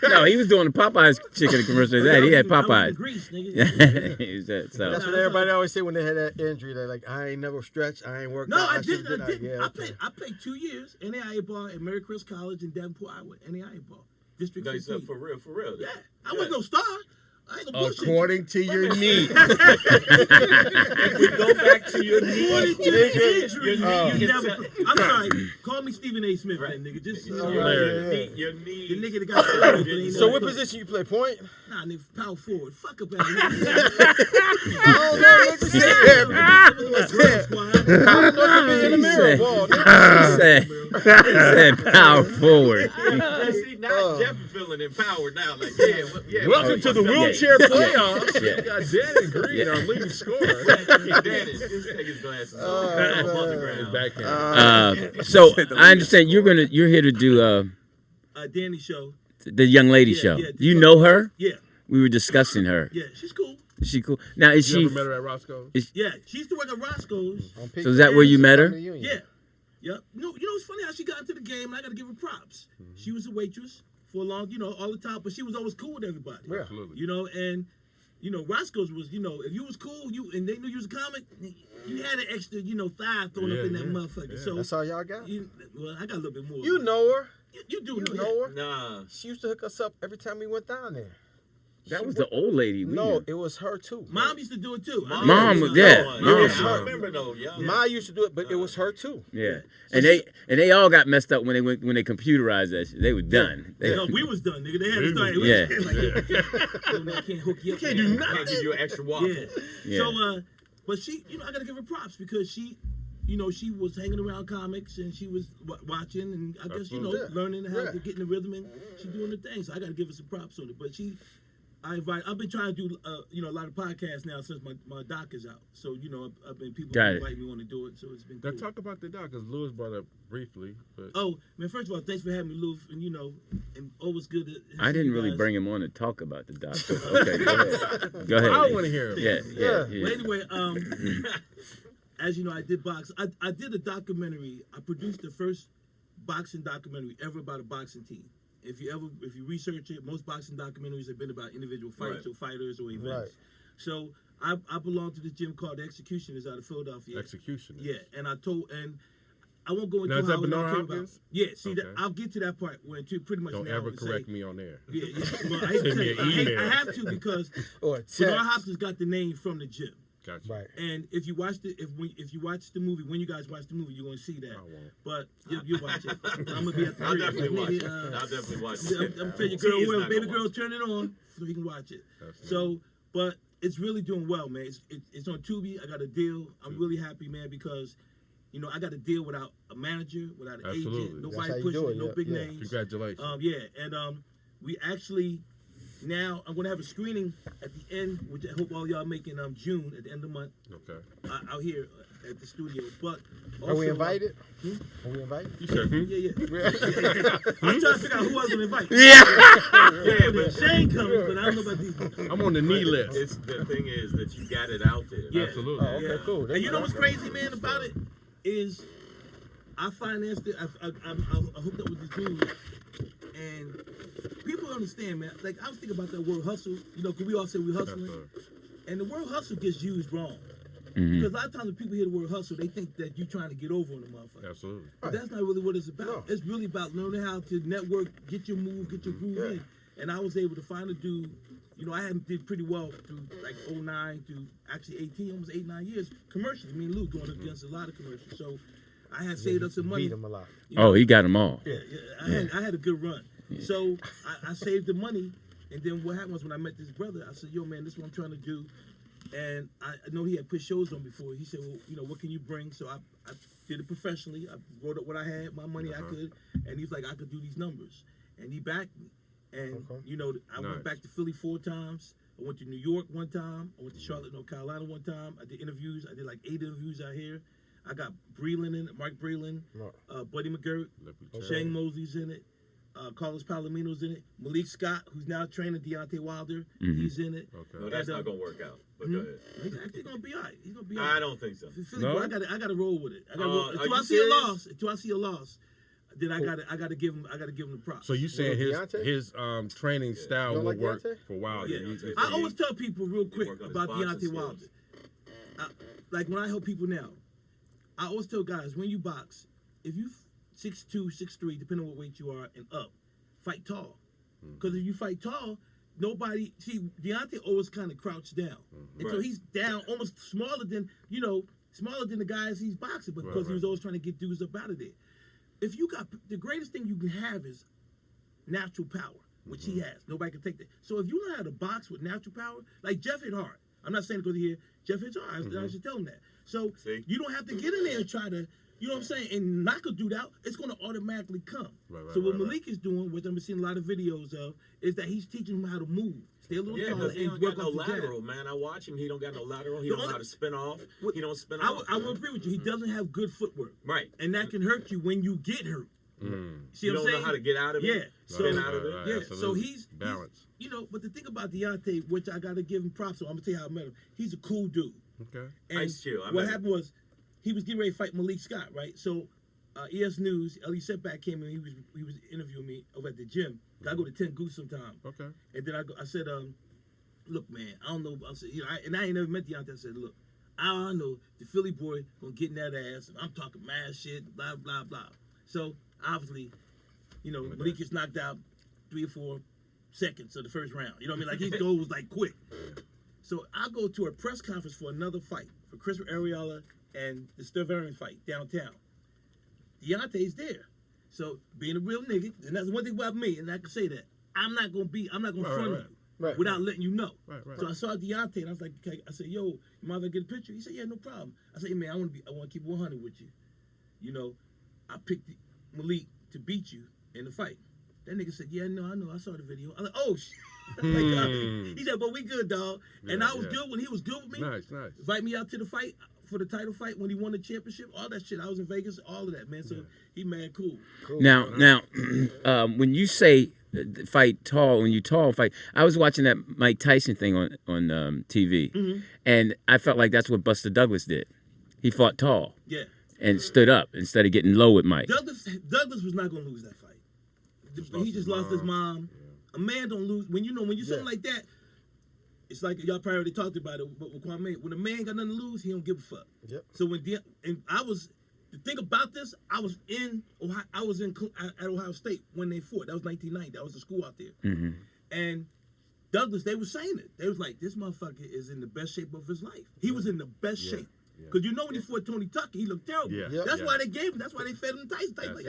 S6: No, he was doing the Popeyes chicken commercial. He had Popeyes.
S8: Grease, nigga.
S2: That's what everybody always say when they had that injury. They're like, I ain't never stretched. I ain't worked out.
S8: No, I didn't.
S2: Yeah, okay.
S8: I played 2 years NAIA ball at Mary Chris College in Davenport, Iowa. NAIA ball. District 15.
S1: For real.
S8: Yeah. I was no star. I ain't no bullshit.
S4: According to your knee.
S1: If we go back to your knee.
S8: I'm sorry. Call me Stephen A. Smith, then, nigga. Just
S1: your knee.
S8: The nigga that got
S2: So what position you play? Point?
S8: Nah, nigga, power forward. Fuck up out here.
S2: I don't know.
S6: He said power forward.
S1: See, now Jeff is feeling empowered now. Like,
S4: Welcome to the wheelchair playoffs.
S6: Yeah.
S4: You got Danny Green, our leading scorer.
S1: Danny, just take his glasses off.
S6: So I understand you're here to do
S8: Danny show.
S6: The young lady show.
S8: Yeah,
S6: you know her?
S8: Yeah.
S6: We were discussing her.
S8: Yeah, she's cool.
S6: Is she cool? Now is she?
S4: You ever met her at Roscoe's?
S8: Yeah, she used to work at Roscoe's.
S6: So is that where you met her?
S8: Yeah. Yep. No, it's funny how she got into the game, and I got to give her props. She was a waitress for a long, all the time, but she was always cool with everybody.
S2: Yeah.
S4: Absolutely.
S8: And Roscoe's was, if you was cool, and they knew you was a comic, you had an extra, thigh thrown up in that motherfucker.
S2: Yeah.
S8: So
S2: that's all y'all got?
S8: Well, I got a little bit more.
S2: You know her.
S8: You do
S2: know her?
S1: Nah.
S2: She used to hook us up every time we went down there.
S6: That was the old lady.
S2: No, it was her too.
S8: Mom used to do it too.
S6: Mom was yeah.
S2: It was her.
S1: I remember though.
S2: Ma used to do it, but it was her too.
S6: Yeah, and they all got messed up when they computerized that shit. They were done.
S8: We was done, nigga. They had to start. I can't hook you up.
S1: You can't do nothing. Can't give you an extra waffle.
S8: Yeah. So, but she, I gotta give her props because she. She was hanging around comics and she was watching and I guess, learning how to get in the rhythm and she doing the thing. So I got to give her some props on it. But I've been trying to do, a lot of podcasts now since my doc is out. So, I've been people inviting me on to do it. So it's been cool.
S4: Now talk about the doc because Louis brought up briefly. But...
S8: Oh, man, first of all, thanks for having me, Lou. And, and always good to
S6: I didn't really bring him on to talk about the doc. So, okay, go ahead.
S4: I want to hear him.
S6: Yeah.
S8: Well, anyway, as you know, I did box. I did a documentary. I produced the first boxing documentary ever about a boxing team. If you research it, most boxing documentaries have been about individual fights or fighters or events. Right. So I belong to this gym called The Executioners out of Philadelphia.
S4: Executioners.
S8: Yeah, and I won't go into
S4: now, is that
S8: how
S4: Bernard
S8: I came
S4: Hopkins?
S8: about. Yeah, see, I'll get to that part when pretty much.
S4: Don't ever correct me on there.
S8: Yeah. Well, I have to because Bernard Hopkins got the name from the gym.
S4: Gotcha.
S2: Right.
S8: And if you watch the movie, when you guys watch the movie, you're gonna see that.
S4: I won't.
S8: But you'll watch it. I'm gonna be at the
S1: I'll
S8: crib.
S1: definitely watch it. I'll definitely watch it.
S8: I'm telling your girl, whoever, baby girl, turn it on so he can watch it. So, but it's really doing well, man. It's on Tubi. I got a deal. I'm really happy, man, because you know I got a deal without a manager, without an agent, nobody pushing it, no big names.
S4: Congratulations.
S8: We actually. Now I'm gonna have a screening at the end, which I hope all y'all make in June at the end of the month.
S4: Okay.
S8: Out here at the studio, but also,
S2: are we invited? Are we invited?
S4: You said
S8: Yeah. I'm trying to figure out who I was gonna invite.
S1: Yeah, but
S8: Shang comes, but I don't know about these.
S4: I'm on the knee list.
S1: The thing is that you got it out there.
S8: Yeah.
S4: Absolutely.
S2: Oh, okay, cool.
S8: And you know what's crazy, man, about it is I financed it. I hooked up with this dude, and people don't understand, man. Like I was thinking about that word hustle, you know, because we all say we're hustling, and the word hustle gets used wrong. Because a lot of times when people hear the word hustle, they think that you're trying to get over on the motherfucker.
S4: Absolutely.
S8: But that's not really what it's about. No. It's really about learning how to network, get your move, get your groove in. And I was able to find a dude. You know, I hadn't did pretty well through like 09 to actually 18, almost 8-9 years commercially. Me and Lou going against a lot of commercials. So I had saved up some money.
S2: Beat him a lot.
S6: You know, he got them all.
S8: Yeah. I had a good run. Yeah. So I saved the money, and then what happened was when I met this brother, I said, "Yo, man, this is what I'm trying to do." And I know he had put shows on before. He said, "Well, you know, what can you bring?" So I did it professionally. I wrote up what I had, my money I could, and he's like, "I could do these numbers," and he backed me. And you know, I went back to Philly 4 times. I went to New York 1 time. I went to Charlotte, North Carolina 1 time. I did interviews. I did like 8 interviews out here. I got Breland in it, Mark Breland, Buddy McGirt, Shang Mosley's in it. Carlos Palomino's in it. Malik Scott, who's now training Deontay Wilder, he's in it.
S1: Okay. No, that's not gonna work out. But go ahead.
S8: He's actually gonna be all right. He's gonna be all right.
S1: I don't think so.
S8: No? I gotta roll with it. Until I see a loss, then I gotta give him the props.
S4: So you saying his training style will
S2: like
S4: work
S2: Deontay?
S4: for Wilder?
S8: Yeah. I always tell people real quick about Deontay Wilder. Like when I help people now, I always tell guys when you box, if you 6'2", 6'3", depending on what weight you are and up, fight tall. Because if you fight tall, Deontay always kind of crouched down. And so he's down almost smaller than the guys he's boxing, but because he was always trying to get dudes up out of there. If you got, the greatest thing you can have is natural power, which he has. Nobody can take that. So if you know how to box with natural power, like Jeff hit hard. I'm not saying it because he here. Jeff hits hard. I should tell him that. So you don't have to get in there and try to, you know what I'm saying, and knock a dude out. It's going to automatically come. So what Malik is doing, which I've seen a lot of videos of, is that he's teaching him how to move. Stay a little taller
S1: he don't got no lateral, man. I watch him. He don't got no lateral. He don't know how to spin off. He don't spin off.
S8: I will agree with you. He doesn't have good footwork.
S1: Right.
S8: And that can hurt you when you get hurt. See
S1: you
S8: what I'm saying?
S1: don't know how to get out of it.
S8: Yeah.
S1: Spin out of it.
S8: Yeah. So he's balance. You know, but the thing about Deontay, which I got to give him props on, I'm going to tell you how I met him. He's a cool dude.
S4: Okay.
S8: And
S1: nice chill.
S8: What happened was, he was getting ready to fight Malik Scott, right? So ES News, Ellie Setback came in. He was interviewing me over at the gym. I go to 10 Goose sometime.
S4: Okay.
S8: And then I said, look, man, I don't know. I said, you know, and I ain't never met Deontay. I said, look, I know the Philly boy gonna get in that ass, and I'm talking mad shit, blah blah blah. So obviously, you know, Malik gets knocked out 3 or 4 seconds of the first round. You know what I mean? Like his goal was like quick. So I go to a press conference for another fight for Chris Arreola and the Stavarian fight downtown. Deontay's there. So being a real nigga, and that's one thing about me, and I can say that I'm not gonna front on you without letting you know. So I saw Deontay, and I was like, okay. I said, yo, you mind if I get a picture? He said, yeah, no problem. I said, hey man, I want to keep 100 with you. You know, I picked Malik to beat you in the fight. That nigga said, yeah, no, I know. I saw the video. I was like, oh, shit. He said, but we good, dog. Yeah, and I was good when he was good with me.
S4: Nice.
S8: Invite me out to the fight, for the title fight when he won the championship. All that shit. I was in Vegas, all of that, man. So he mad cool.
S6: Now, when you say fight tall, when you tall fight, I was watching that Mike Tyson thing on TV, and I felt like that's what Buster Douglas did. He fought tall.
S8: Yeah.
S6: And stood up instead of getting low with Mike.
S8: Douglas was not going to lose that fight. He just lost his mom. A man don't lose. When you something like that, it's like y'all probably already talked about it with Kwame. When a man got nothing to lose, he don't give a fuck.
S2: Yep.
S8: So the thing about this, I was at Ohio State when they fought. That was 1990. That was the school out there. And Douglas, they were saying it. They was like, this motherfucker is in the best shape of his life. He was in the best shape. Because you know when he fought Tony Tucker, he looked terrible. That's why they gave him. That's why they fed him Tyson. Like,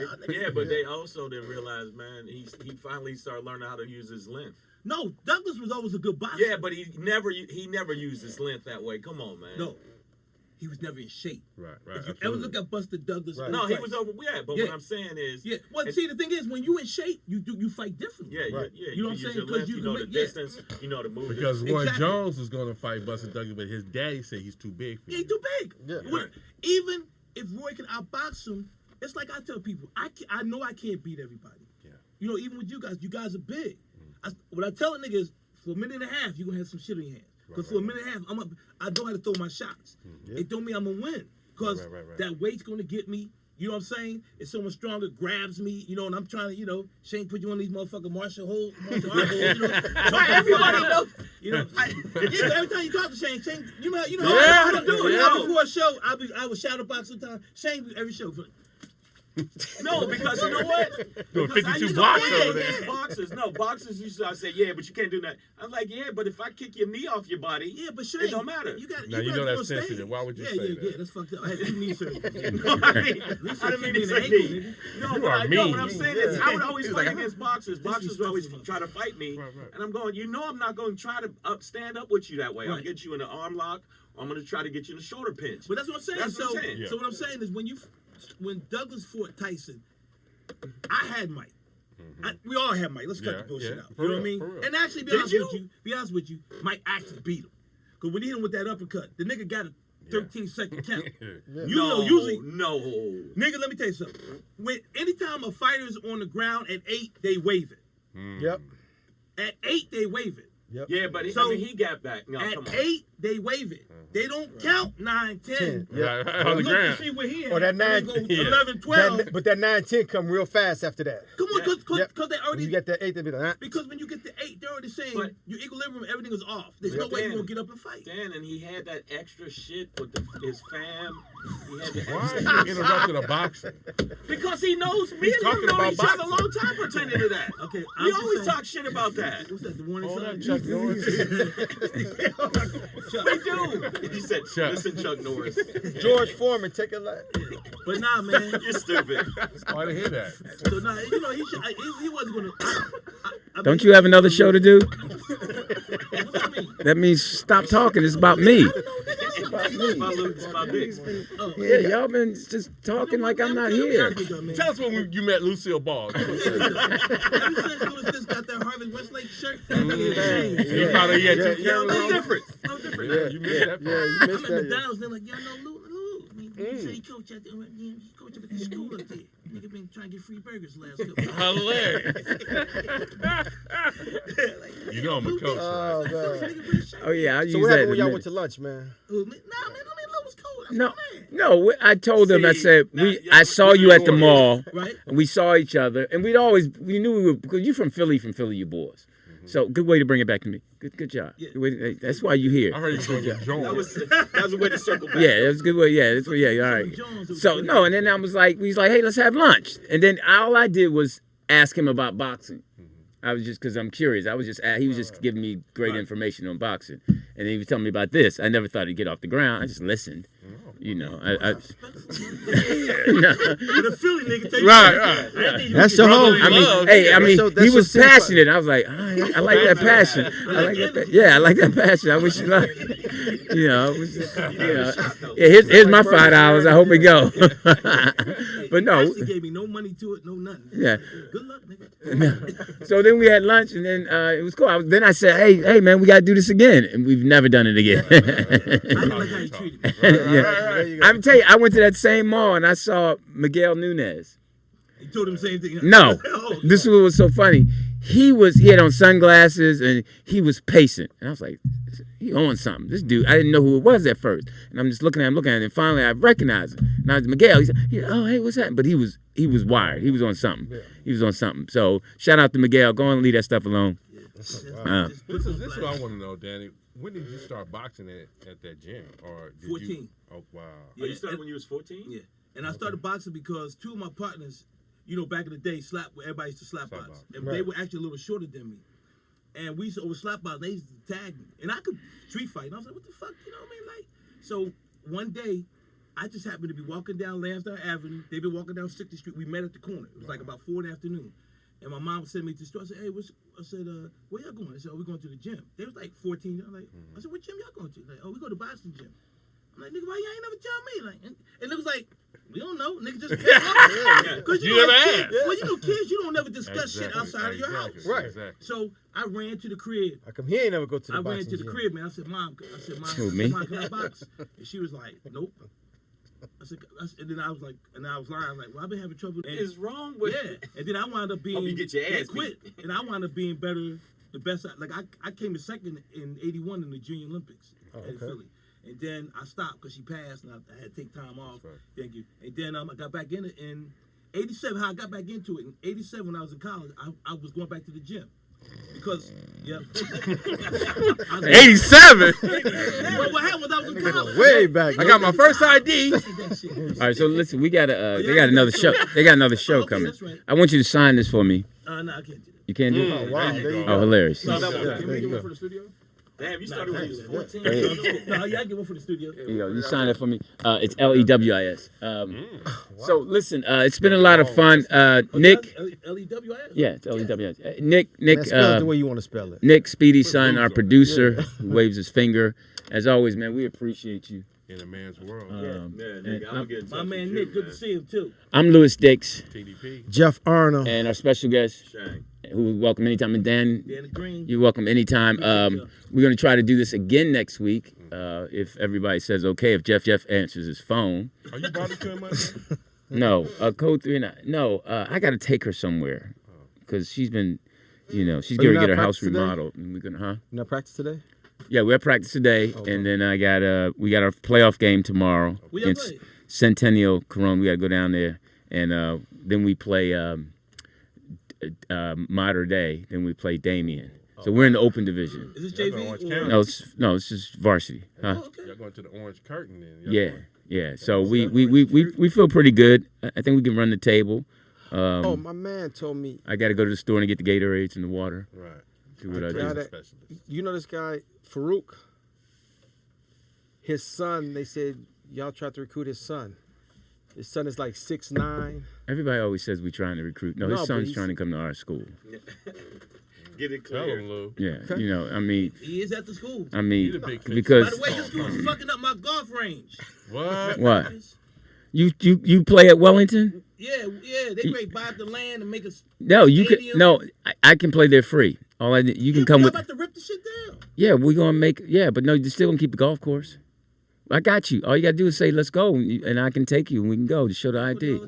S1: but they also didn't realize, man, he finally started learning how to use his length.
S8: No, Douglas was always a good boxer.
S1: Yeah, but he never used his length that way. Come on, man.
S8: No. He was never in shape.
S4: Right.
S8: If you ever look at Buster Douglas,
S1: no, he was over. Yeah, but what I'm saying is,
S8: Well, see, the thing is, when you in shape, you fight differently.
S1: You know what I'm saying? Because you know the distance, you know the movement.
S4: Because Roy Jones was going to fight Buster Douglas, but his daddy said he's too big for him.
S8: He's too big. Yeah. Even if Roy can outbox him, it's like I tell people, I know I can't beat everybody. Yeah. You know, even with you guys are big. What I tell a nigga is, for a minute and a half, you're going to have some shit in your hands. Because for a minute and a half, I know how to throw my shots. It don't mean I'm going to win. Because that weight's going to get me. You know what I'm saying? If someone stronger grabs me, you know, and I'm trying to, Shang put you on these motherfucking martial art holds, everybody knows. Every time you talk to Shang, you know how to do it. Before a show, I would shadow box sometimes. Shang every show.
S1: No, because you know what?
S4: Doing 52 blocks over there.
S1: Boxers used to say, but you can't do that. I'm like, but if I kick your knee off your body,
S8: but Shang,
S1: it don't matter.
S4: You know that's sensitive. Why would you say that?
S8: Yeah, that's fucked up. I had 2 knee surgeries.
S1: I didn't mean to say knee. No, but I know what I'm saying is I would always fight against boxers. Boxers would always try to fight me. And I'm going, I'm not going to try to stand up with you that way. I'll get you in an arm lock. I'm going to try to get you in a shoulder pinch.
S8: But that's what I'm saying. So what I'm saying is when Douglas fought Tyson, I had Mike. We all had Mike. Let's cut the bullshit out. You know what I mean? And actually, be honest with you, Mike actually beat him. Because when he hit him with that uppercut, the nigga got a 13-second count. Usually.
S1: No.
S8: Nigga, let me tell you something. Anytime a fighter's on the ground at 8, they wave it.
S2: Yep.
S8: At 8, they wave it.
S1: Yep. Yeah, but he got back. No,
S8: at 8, they wave it. They don't count 9, 10.
S4: Yeah. On the ground.
S8: See where he at.
S2: Or that 9,
S8: 11, 12.
S2: But that 9, 10 come real fast after that.
S8: Come on, because they already.
S2: You get that 8, they be like,
S8: because when you get the 8, they're already saying your equilibrium, everything is off. There's no way you're gonna get up and fight.
S1: And he had that extra shit with his fam.
S4: Why you interrupted a boxing?
S1: Because he knows me and him know each other a long time pertaining to that. Okay, we always talk shit about that.
S8: What's that? The warning sign?
S4: Chuck Norris.
S1: We do. He said, listen, Chuck Norris.
S2: George Foreman, take a lap.
S8: But nah, man.
S1: You're stupid.
S4: Why did he hear that?
S8: So nah, he wasn't gonna.
S6: Don't you have another show to do? That means stop talking. It's about me.
S1: It's about me.
S6: Yeah, y'all been just talking like I'm not here.
S4: Tell us when you met Lucille Ball.
S8: Ever since Louis just got that Harvey Westlake shirt,
S4: you probably had 2 cameras.
S8: No different.
S4: Yeah, you missed that.
S2: Yeah, you missed
S8: I'm
S2: that.
S8: at McDonald's. They're like, y'all know Lou. He said he coach at the school up there. Nigga been trying to get free burgers last couple.
S4: Hilarious. You know I'm a coach.
S2: Oh, God.
S6: Oh yeah, I use that.
S2: So what happened when y'all went to lunch, man?
S8: Nah, man, Lou was cool.
S6: No. I told him. I said I saw you at the mall, right? And we saw each other, and we knew we were because you from Philly, you boys. So good way to bring it back to me. Good job. Yeah. That's why you here.
S4: I heard you going to Jones.
S1: That was a way to circle back.
S6: Yeah, that was a good way. Yeah, that's all right. So no, and then I was like, hey, let's have lunch. And then all I did was ask him about boxing. I was just because I'm curious. He was just giving me great information on boxing, and then he was telling me about this. I never thought he'd get off the ground. I just listened. You know,
S8: the Philly nigga take
S6: right.
S2: That's your home.
S6: He was passionate. I was like, I like that passion. I like that. I like that passion. I wish you luck. Here's my $5. I hope it go. But no,
S8: he gave me no money to it, no nothing.
S6: Yeah.
S8: Good luck, nigga.
S6: So then we had lunch, and then it was cool. Then I said, hey, man, we gotta do this again, and we've never done it again.
S8: I like how you treated me.
S6: Yeah. I'm telling you, I went to that same mall and I saw Miguel Nunez.
S8: You told him the same thing?
S6: No. This was what was so funny. He had on sunglasses and he was pacing. And I was like, he on something. This dude, I didn't know who it was at first. And I'm just looking at him, and finally I recognized him. And I was Miguel. He said, oh, hey, what's that? But he was wired. He was on something. Yeah. He was on something. So shout out to Miguel. Go on and leave that stuff alone.
S4: This is what I want to know, Danny. When did you start boxing at that gym? Or
S8: 14.
S4: Oh, wow.
S1: Yeah, you started when you was 14?
S8: Yeah. And I started boxing because 2 of my partners, back in the day, everybody used to slap box. And they were actually a little shorter than me. and we used to overslap out. They used to tag me, and I could street fight. And I was like, what the fuck, you know what I mean? Like, so one day, I just happened to be walking down Lansdowne Avenue. They've been walking down 60th Street. We met at the corner. It was like about 4 in the afternoon. And my mom sent me to the store. I said, hey, where y'all going? I said, oh, we're going to the gym. They was like 14. I'm like, I said, what gym y'all going to? Like, oh, we go to Boston gym. I'm like, nigga, why y'all ain't never tell me? Like, and it was like, we don't know. Nigga just came up. Because you never asked. Well, you know, kids, you don't never discuss shit outside of your house.
S2: Right.
S8: So I ran to the crib.
S2: How come he ain't never go to the
S8: I ran to the crib, man. I said, Mom, can I box? And she was like, nope. I said, and then I was like, and I was lying. I was like, well, I've been having trouble.
S3: What is wrong with?
S8: Yeah, and then I wound up being.
S3: Hope you get your ass
S8: quit, and I wound up being better, the best. Like I came to second in '81 in the Junior Olympics in Philly, and then I stopped because she passed, and I had to take time off. Right. Thank you. And then I got back in it in '87. How I got back into it in '87 when I was in college, I was going back to the gym. Because, yeah.
S6: 87?
S8: Well, what happened was I was in college.
S2: Way back.
S6: I got my first ID. All right, so listen, we got they got another show. They got another show coming. That's right. I want you to sign this for me.
S8: No, I can't do that.
S6: You can't do it?
S2: Oh, wow.
S6: Oh, hilarious.
S8: No,
S2: there you go.
S3: For the studio? Damn, you started when you was 14.
S8: No, yeah, I get one for the studio.
S6: Here you go. You sign it for me. It's Lewis. So listen, it's been a lot of fun. Nick.
S8: Lewis?
S6: Yeah, it's Lewis. Nick.
S2: Spell it the way you want to spell it.
S6: Nick, Speedy's son, our producer, who waves his finger. As always, man, we appreciate you.
S4: In a man's world.
S8: My man Nick, good to see him too.
S6: I'm Louis Dix.
S4: TDP.
S2: Jeff Arnold.
S6: And our special guest,
S3: Shang.
S6: who we welcome anytime. And Dan,
S8: Green.
S6: you're welcome anytime. We're going to try to do this again next week, if everybody says okay, if Jeff answers his phone.
S4: Are you bothered to him?
S6: No, code 3. No, I got to take her somewhere because she's been, she's going to get her house remodeled. And we're gonna,
S2: You not practice today?
S6: Yeah, we're at practice today, and then we got our playoff game tomorrow against Centennial Corona. We got to go down there, and then we play Mater Dei. Then we play Damien. So we're in the open division.
S8: Is this JV?
S6: No, it's just varsity. Huh?
S8: Oh, okay.
S4: Y'all going to the Orange Curtain then?
S6: Yeah. So we feel pretty good. I think we can run the table.
S2: My man told me
S6: I got to go to the store and get the Gatorades and the water.
S4: Right.
S6: Do what I do.
S2: You know this guy, Farouk? His son, they said, y'all tried to recruit his son. His son is like 6'9".
S6: Everybody always says we're trying to recruit. No, his son's trying to come to our school.
S3: Get it clear.
S6: Yeah, I mean.
S8: He is at the school.
S6: I mean, because.
S8: By the way, this school is fucking up my golf range.
S6: What? You play at Wellington?
S8: Yeah. They great buy up the land and make a.
S6: No, you can. No, I can play there free. All I you can come with.
S8: I'm about to rip the shit down.
S6: Yeah, we're gonna make. Yeah, but no, you still gonna keep the golf course. I got you. All you gotta do is say, "Let's go," and I can take you, and we can go to show the ID.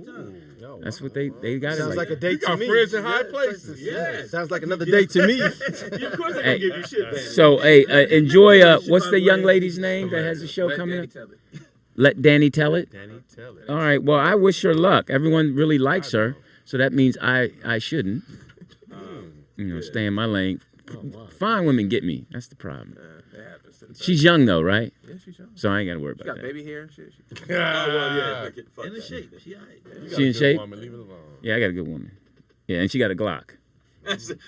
S6: That's what they got.
S2: Sounds like a date to me.
S4: Friends in high places.
S2: Yeah, sounds like another date to me.
S3: Of course, I can give you shit, man.
S6: So, hey, enjoy. What's the young lady's name that has the show coming up? Let Danny tell it.
S4: Danny tell it.
S6: All right. Well, I wish her luck. Everyone really likes her, so that means I shouldn't. Stay in my lane. Fine women get me. That's the problem. She's young though, right?
S5: Yeah, she's young.
S6: So I ain't gotta worry about that.
S5: She got baby hair and shit.
S8: In the shape. She all right.
S6: She in shape?
S4: Woman, leave it alone.
S6: Yeah, I got a good woman. Yeah, and she got a Glock.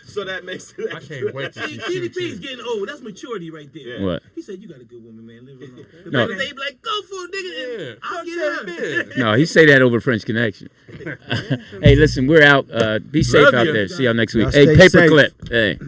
S3: So that makes it.
S4: I can't wait to see
S8: TDP's getting old. That's maturity right there.
S6: Yeah. What?
S8: He said, you got a good woman, man. Leave it alone. The
S6: No.
S8: they be like, go for it, nigga. Yeah. I'll get out.
S6: No, he say that over French Connection. Hey, listen, we're out. Be safe out there. See y'all next week. Hey, Paperclip. Hey.